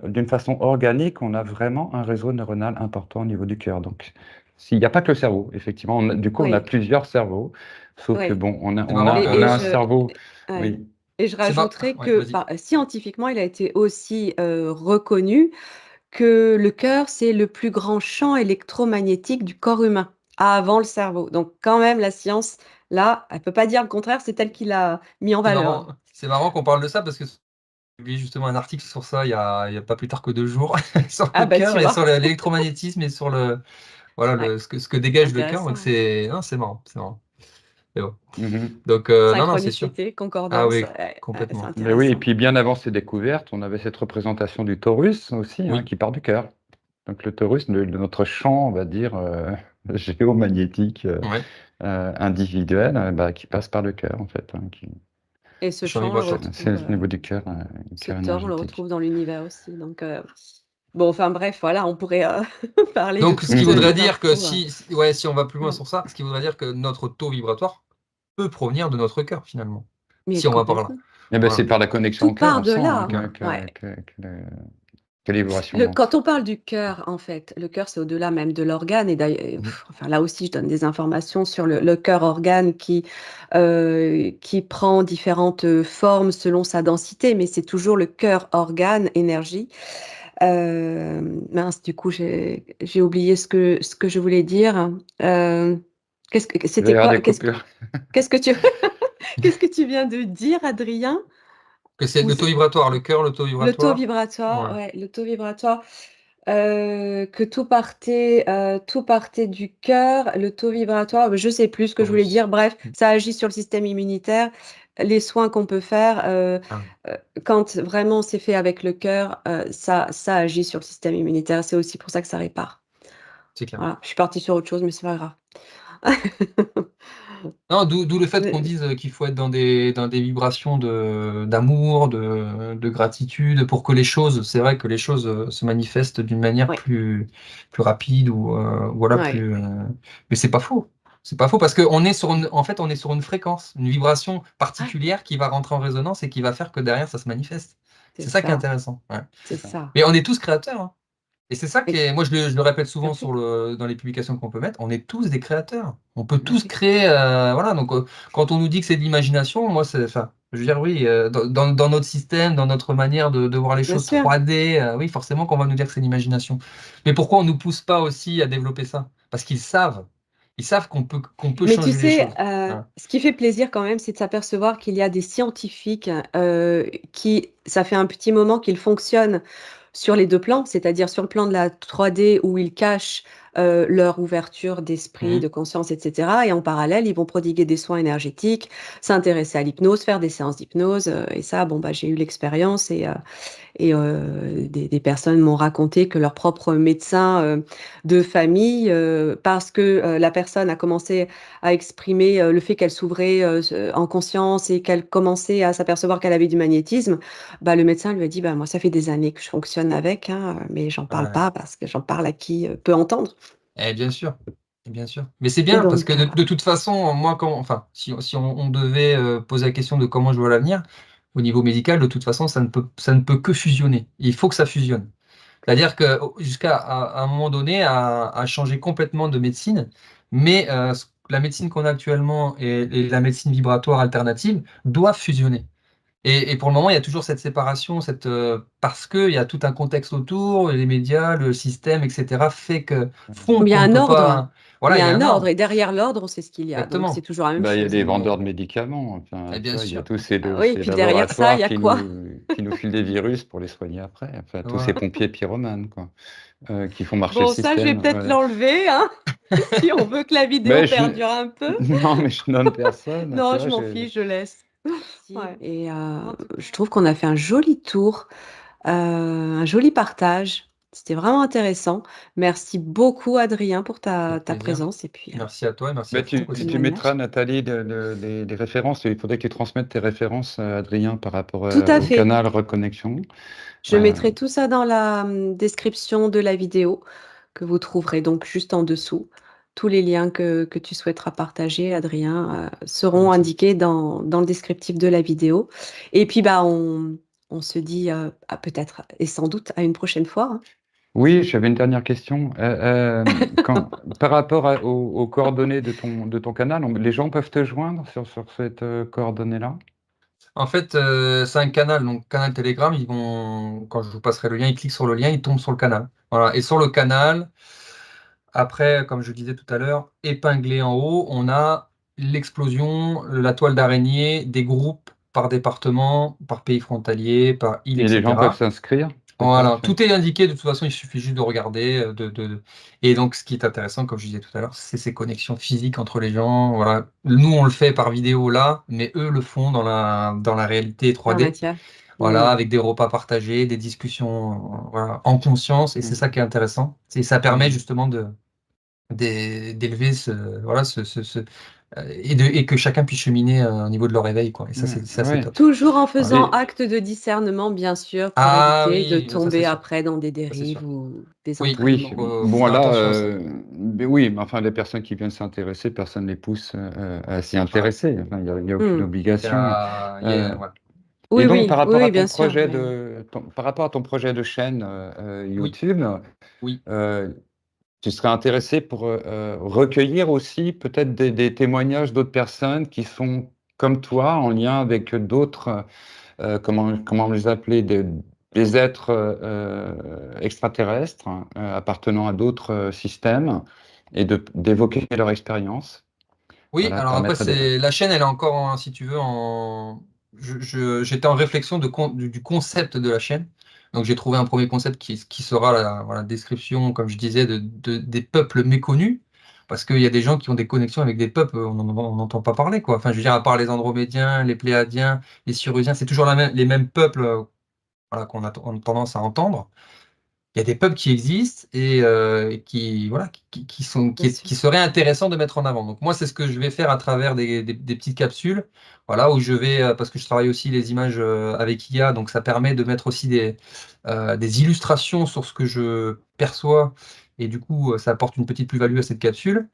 D'une façon organique, on a vraiment un réseau neuronal important au niveau du cœur. Donc, s'il n'y a pas que le cerveau, effectivement, du coup, on a Oui, plusieurs cerveaux, sauf que oui. bon, C'est marrant on a Et un que. je cerveau, ouais, oui, et je C'est pas. rajouterais Ouais, que, vas-y. scientifiquement, il a été aussi, reconnu que le cœur, c'est le plus grand champ électromagnétique du corps humain, avant le cerveau. Donc quand même la science, là, elle peut pas dire le contraire, c'est elle qui l'a mis en valeur. C'est marrant qu'on parle de ça parce que j'ai publié justement un article sur ça il y a pas plus tard que 2 jours, sur le Ah bah, cœur tu et sur vois? l'électromagnétisme et sur voilà, Ouais, ce que dégage le cœur. Donc intéressant. c'est non, c'est marrant. C'est marrant. Mais bon. mhm. Donc, non, non, c'est sûr. Synchronicité, Ah concordance, oui, ouais, ouais, c'est complètement. Ben oui, et intéressant. puis bien avant ces découvertes, on avait cette représentation du Taurus aussi, hein, Oui. qui part du cœur. Donc le Taurus, notre champ, on va dire, géomagnétique Ouais. individuel qui passe par le cœur, en fait. Et ce Champ champ, on le vibratoire. C'est retrouve, le niveau du cœur ce temps, on le énergétique. retrouve dans l'univers aussi. Donc, bon, enfin bref, voilà, on pourrait parler de Donc, ce qui toutes voudrait les dire que infos. si on va plus loin Ouais. sur ça, ce qui voudrait dire que notre taux vibratoire peut provenir de notre cœur, finalement. Mais Si on va par là. complètement. Eh ben, Voilà. c'est par la connexion Tout au cœur, part on de sent là. Ouais. que les vibrations montent. Quand on parle du cœur, en fait, le cœur, c'est au-delà même de l'organe. Et d'ailleurs, enfin, là aussi, je donne des informations sur le cœur-organe qui prend différentes formes selon sa densité, mais c'est toujours le cœur-organe, énergie. Mince, du coup, j'ai oublié ce que je voulais dire. Il va y C'était avoir quoi? des coupures. Qu'est-ce que tu, qu'est-ce que tu viens de dire, Adrien? Que c'est Ou le taux vibratoire, le cœur, le taux le taux vibratoire. vibratoire, Ouais. ouais, le taux vibratoire, que tout partait du cœur, le taux vibratoire, je sais plus ce que je voulais Oui. dire. Bref, ça agit sur le système immunitaire. Les soins qu'on peut faire, Ah, quand vraiment c'est fait avec le cœur, ça agit sur le système immunitaire. C'est aussi pour ça que ça répare. c'est clair. Voilà, je suis partie sur autre chose, mais c'est pas grave. Non, d'où le fait qu'on Heu, dise qu'il faut être dans des vibrations d'amour, de gratitude, pour que les choses, c'est vrai que les choses se manifestent d'une manière ouais, plus rapide ou voilà, ouais, plus. Mais c'est pas faux. C'est pas faux parce qu'on est sur en fait, on est sur une fréquence, une vibration ouais, particulière qui va rentrer en résonance et qui va faire que derrière, ça se manifeste. c'est C'est ça qui est ça, intéressant. Ouais. c'est ça. Mais on est tous créateurs, hein. Et c'est ça qui Et est, moi je le répète tout à souvent fait, dans les publications qu'on peut mettre, on est tous des créateurs. On peut bah tous oui, créer, voilà. Donc quand on nous dit que c'est de l'imagination, moi c'est, enfin, je veux dire oui, dans notre système, dans notre manière de voir les bien choses sûr. 3D, oui, forcément qu'on va nous dire que c'est de l'imagination. Mais pourquoi on nous pousse pas aussi à développer ça? Parce ils savent qu'on peut Mais tu changer les sais, choses. Voilà. ce qui fait plaisir quand même, c'est de s'apercevoir qu'il y a des scientifiques, qui ça fait un petit moment qu'ils fonctionnent sur les 2 plans, c'est-à-dire sur le plan de la 3D où ils cachent, leur ouverture d'esprit, de Mhm. conscience et cetera, et en parallèle, ils vont prodiguer des soins énergétiques, s'intéresser à l'hypnose, faire des séances d'hypnose, et ça, bon, bah, j'ai eu l'expérience et des personnes m'ont raconté que leur propre médecin, de famille, parce que, la personne a commencé à exprimer, le fait qu'elle s'ouvrait, en conscience et qu'elle commençait à s'apercevoir qu'elle avait du magnétisme, bah, le médecin lui a dit: «Bah, moi, ça fait des années que je fonctionne avec, hein, mais j'en parle Ouais. pas parce que j'en parle à qui, peut entendre». Eh bien sûr, bien sûr. Mais c'est Et bien parce que donc de toute façon, moi, enfin, si on devait poser la question de comment je vois l'avenir, au niveau médical, de toute façon, ça ne peut que fusionner. Il faut que ça fusionne. C'est-à-dire que jusqu'à à un moment donné, à changer complètement de médecine, mais la médecine qu'on a actuellement et la médecine vibratoire alternative doivent fusionner. Et pour le moment, il y a toujours cette séparation, parce qu'il y a tout un contexte autour, les médias, le système, etc., font il y a qu'on ne un peut ordre, pas. Voilà, il y a un et ordre, derrière l'ordre, c'est ce qu'il y a, donc c'est exactement. toujours la même Bah, il y a chose, des hein, mais vendeurs de médicaments. Enfin, Et tu bien vois, il y a sûr. tous ah oui, ces puis derrière ça, il y laboratoires a quoi? qui nous filent des virus pour les soigner après. Enfin, tous ces Voilà. pompiers pyromanes, quoi, qui font marcher le Bon, ça, je vais système. peut-être Voilà. l'enlever, hein, si on veut que la vidéo Mais je, perdure un peu. non, mais je nomme personne. Tu Non, je vois, m'en fiche, je laisse. Ouais, et je trouve qu'on a fait un joli tour, un joli partage. C'était vraiment intéressant. Merci beaucoup, Adrien, pour Avec ta plaisir. présence et puis, Merci à toi et merci bah, à vous un aussi. tu mettras, témoignage. Nathalie, les références. Il faudrait que tu transmettes tes références, Adrien, par rapport Tout à au fait. canal Reconnexion. Je Ouais. mettrai tout ça dans la, description de la vidéo que vous trouverez donc juste en dessous. Tous les liens que tu souhaiteras partager, Adrien, seront Volontiers. indiqués dans le descriptif de la vidéo. Et puis, bah, on se dit, à peut-être et sans doute à une prochaine fois, hein. Oui, j'avais une dernière question. Par rapport aux coordonnées de ton canal, les gens peuvent te joindre sur cette coordonnée-là? En fait, c'est un canal, donc canal Telegram. Quand je vous passerai le lien, ils cliquent sur le lien, ils tombent sur le canal. Voilà. Et sur le canal, après, comme je disais tout à l'heure, épinglé en haut, on a l'explosion, la toile d'araignée, des groupes par département, par pays frontalier, par île, Et les gens peuvent etc. s'inscrire, c'est ça? Voilà, tout est indiqué. De toute façon, il suffit juste de regarder. Et donc, ce qui est intéressant, comme je disais tout à l'heure, c'est ces connexions physiques entre les gens. Voilà. Nous, on le fait par vidéo là, mais eux le font dans la réalité Dans la 3D. matière. Voilà, Mmh. avec des repas partagés, des discussions, voilà, en conscience. Et c'est Mm, ça qui est intéressant. Ça permet mm. justement d'élever et que chacun puisse cheminer au niveau de leur éveil, quoi. Et ça, c'est assez top. Toujours en faisant Et- acte de discernement, bien sûr, pour Ah éviter de oui, ça c'est tomber sûr. après dans des Ça, c'est dérives sûr. ou des Oui, Oui, entraînements. donc faut bon faire là, attention à ça. mais oui, mais enfin les personnes qui viennent s'intéresser, personne ne les pousse à s'y Voilà. intéresser. Enfin, il y a aucune Hmm. obligation. Ouais. Et Oui, donc par oui, oui, rapport oui, à ton bien sûr. projet Mais... par rapport à ton projet de chaîne Oui, YouTube, oui. euh, tu serais intéressé pour recueillir aussi peut-être des témoignages d'autres personnes qui sont comme toi en lien avec d'autres, comment les appeler, des êtres extraterrestres appartenant à d'autres systèmes et d'évoquer leur expérience. Oui, Voilà, alors après, permettrait de... la chaîne, elle est encore, si tu veux, j'étais en réflexion du concept de la chaîne. Donc, j'ai trouvé un premier concept qui sera la description, comme je disais, des peuples méconnus. Parce qu'il y a des gens qui ont des connexions avec des peuples, on n'entend pas parler, quoi. Enfin, je veux dire, à part les Andromédiens, les Pléiadiens, les Syrusiens, c'est toujours les mêmes peuples, voilà, on a tendance à entendre. Il y a des peuples qui existent et qui, voilà, Bien sûr. qui seraient intéressants de mettre en avant. Donc moi, c'est ce que je vais faire à travers des petites capsules, voilà, où je vais, parce que je travaille aussi les images avec IA, donc ça permet de mettre aussi des illustrations sur ce que je perçois, et du coup, ça apporte une petite plus-value à cette capsule.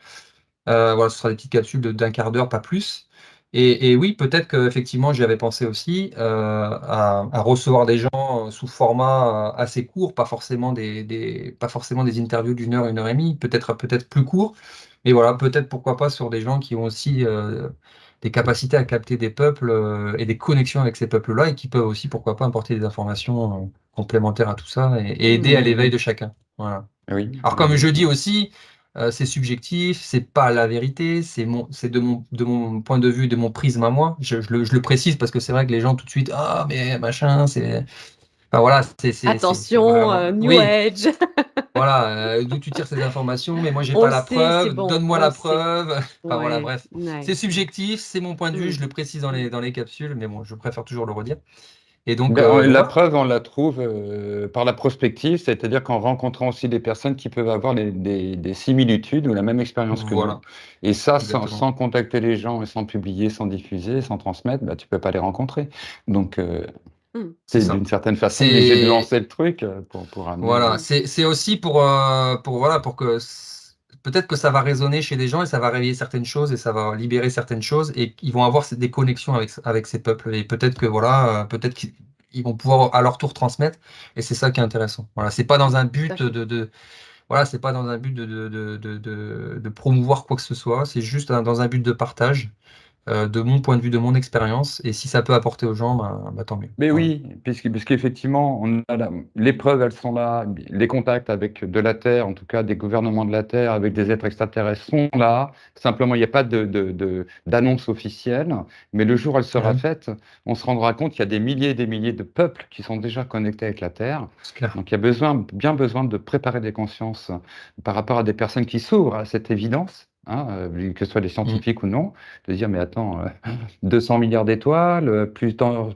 Voilà, ce sera des petites capsules d'un quart d'heure, pas plus. Et oui, peut-être qu'effectivement, j'y avais pensé aussi à recevoir des gens sous format assez court, pas forcément des interviews une heure et demie, peut-être plus court. Mais voilà, peut-être pourquoi pas sur des gens qui ont aussi des capacités à capter des peuples et des connexions avec ces peuples-là et qui peuvent aussi, pourquoi pas, apporter des informations complémentaires à tout ça et aider à l'éveil de chacun. Voilà. Oui, Alors comme je dis aussi, c'est subjectif, c'est pas la vérité, c'est de mon point de vue, de mon prisme à moi. Je le précise parce que c'est vrai que les gens tout de suite, ah mais machin, enfin voilà, c'est Attention, vraiment, New oui, Age. voilà, d'où tu tires ces informations, mais moi j'ai On pas le la sait, c'est preuve, bon, donne-moi on le la sait. preuve. Enfin voilà, Ouais, bref, c'est ouais. subjectif, c'est mon point de vue, Hmm, je le précise hmm. dans les capsules, mais bon, je préfère toujours le redire. Et donc, ben, la voilà. preuve, on la trouve par la prospective, c'est-à-dire qu'en rencontrant aussi des personnes qui peuvent avoir des similitudes ou la même expérience que nous. Voilà, Et ça, exactement. sans contacter les gens et sans publier, sans diffuser, sans transmettre, bah, tu peux pas les rencontrer. Donc, Hmm. C'est c'est ça. d'une certaine façon obligé de C'est lancer le truc pour amener. Voilà, c'est aussi voilà, pour que peut-être que ça va résonner chez des gens et ça va réveiller certaines choses et ça va libérer certaines choses et ils vont avoir des connexions avec ces peuples et peut-être que voilà, peut-être qu'ils vont pouvoir à leur tour transmettre et c'est ça qui est intéressant. Voilà, c'est pas dans un Tout à but fait. voilà, c'est pas dans un but de promouvoir quoi que ce soit, c'est juste dans un but de partage de mon point de vue, de mon expérience et si ça peut apporter aux gens, bah, tant mieux. Mais Voilà. oui, puisqu'effectivement, les preuves, elles sont là, les contacts avec de la Terre, en tout cas des gouvernements de la Terre, avec des êtres extraterrestres sont là. Simplement, il n'y a pas d'annonce officielle, mais le jour où elle sera Ouais, faite, on se rendra compte qu'il y a des milliers et des milliers de peuples qui sont déjà connectés avec la Terre. c'est clair. Donc, il y a bien besoin de préparer des consciences par rapport à des personnes qui s'ouvrent à cette évidence, hein, que ce soit des Mm. scientifiques ou non, de dire, mais attends, 200 milliards d'étoiles,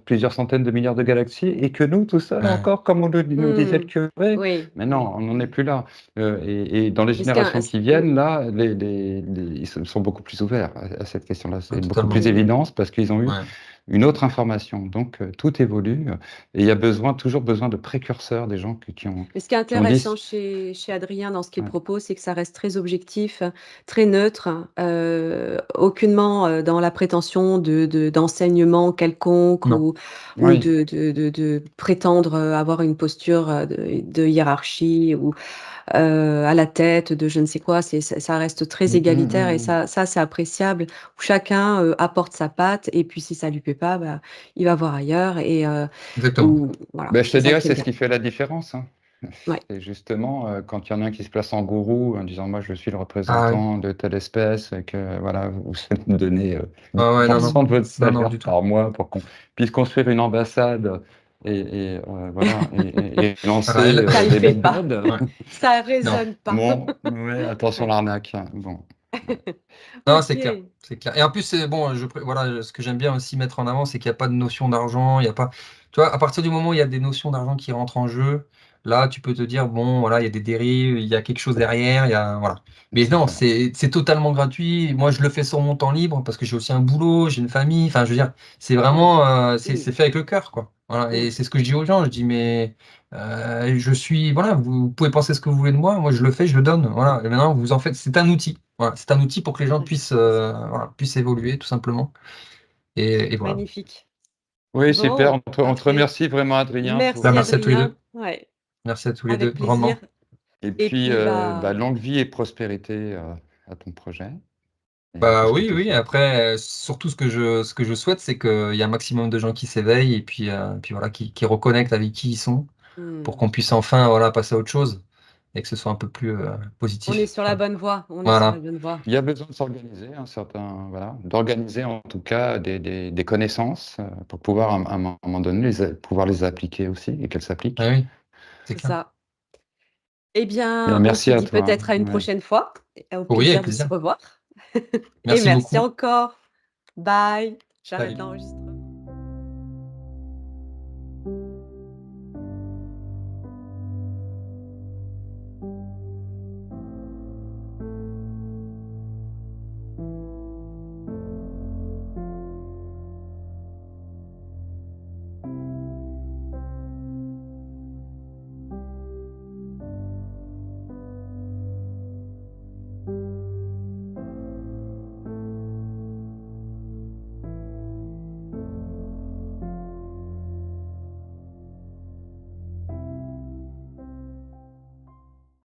plusieurs centaines de milliards de galaxies, et que nous, tout seuls Ouais. encore, comme nous disait le Hmm. curé, Oui, mais oui, non, on n'en est oui. plus là. Et dans les Mais ce qu'un- générations qui hmm. viennent, là, ils sont beaucoup plus ouverts à cette question-là. C'est beaucoup Totalement. plus Oui, oui. évidence parce qu'ils ont eu Ouais. une autre information. Donc, tout évolue, et il y a toujours besoin de précurseurs, des gens Mais ce qui est qui ont intéressant dit... chez Adrien dans ce qu'il Ouais, propose, c'est que ça reste très objectif, très neutre, aucunement dans la prétention d'enseignement quelconque Non. ou oui. de prétendre avoir une posture de hiérarchie ou à la tête de je ne sais quoi. Ça reste très Mm, mm, égalitaire et mm. ça c'est appréciable. Où chacun apporte sa patte et puis si ça lui plaît pas, bah, il va voir ailleurs Exactement. ou voilà, Ben, je te c'est ça dirais, qui est c'est ce bien. qui fait la différence, hein. Ouais. C'est justement quand il y en a un qui se place en gourou en disant moi je suis le Ah oui. représentant de telle espèce et que voilà, vous allez me donner Ah ouais, non, 10% non. de votre Non, non, salaire du tout. par mois pour qu'on puisse construire une ambassade voilà, et Alors, lancer elle, Ça le des fait pas. bed-bugs. ouais. Ça Non. résonne pas. Bon, ouais, attention Ouais. l'arnaque. Bon. Non, c'est clair, OK. c'est clair. Et en plus, c'est bon, voilà, ce que j'aime bien aussi mettre en avant, c'est qu'il y a pas de notion d'argent, il y a pas tu vois, à partir du moment où il y a des notions d'argent qui rentrent en jeu, là, tu peux te dire: «Bon, voilà, il y a des dérives, il y a quelque chose derrière, il y a» voilà. Mais C'est non, ça. c'est totalement gratuit. Moi, je le fais sur mon temps libre parce que j'ai aussi un boulot, j'ai une famille, enfin, je veux dire, c'est Mmh. vraiment, Mmh. c'est fait avec le cœur, quoi. Voilà Mmh. et c'est ce que je dis aux gens, je dis: «Mais, je suis voilà, vous pouvez penser ce que vous voulez de moi je le fais, je le donne, voilà et maintenant vous en faites» c'est un outil. Voilà, c'est un outil pour que les gens Ouais, puissent, c'est ça. voilà, puissent évoluer tout simplement et voilà. Magnifique. Oui, super. Bon, On te parfait. remercie vraiment, Adrien, Bah, Merci pour, merci à tous les 2. Adrien. Ouais, Merci à tous les avec 2 plaisir grandement. et et puis, puis, longue vie et prospérité, à ton projet et à tout Bah, ce que oui, tu oui, fais. après, surtout ce que je souhaite, c'est qu'il y a un maximum de gens qui s'éveillent et puis voilà, qui reconnectent avec qui ils sont pour mmh, qu'on puisse enfin, voilà, passer à autre chose et que ce soit un peu plus, on est positif. sur la Voilà. bonne voie, on est sur la Voilà. bonne voie. Il y a besoin de s'organiser, voilà, d'organiser en tout cas des connaissances, pour pouvoir à un moment donné pouvoir les appliquer aussi et qu'elles Ah s'appliquent. oui, c'est C'est clair. ça. Eh Bien, bien, on se merci à dit toi. peut-être à une Ouais. prochaine fois et au Oui, avec plaisir de se plaisir. revoir et Merci merci beaucoup. encore. Bye. J'arrête Salut. d'enregistrer.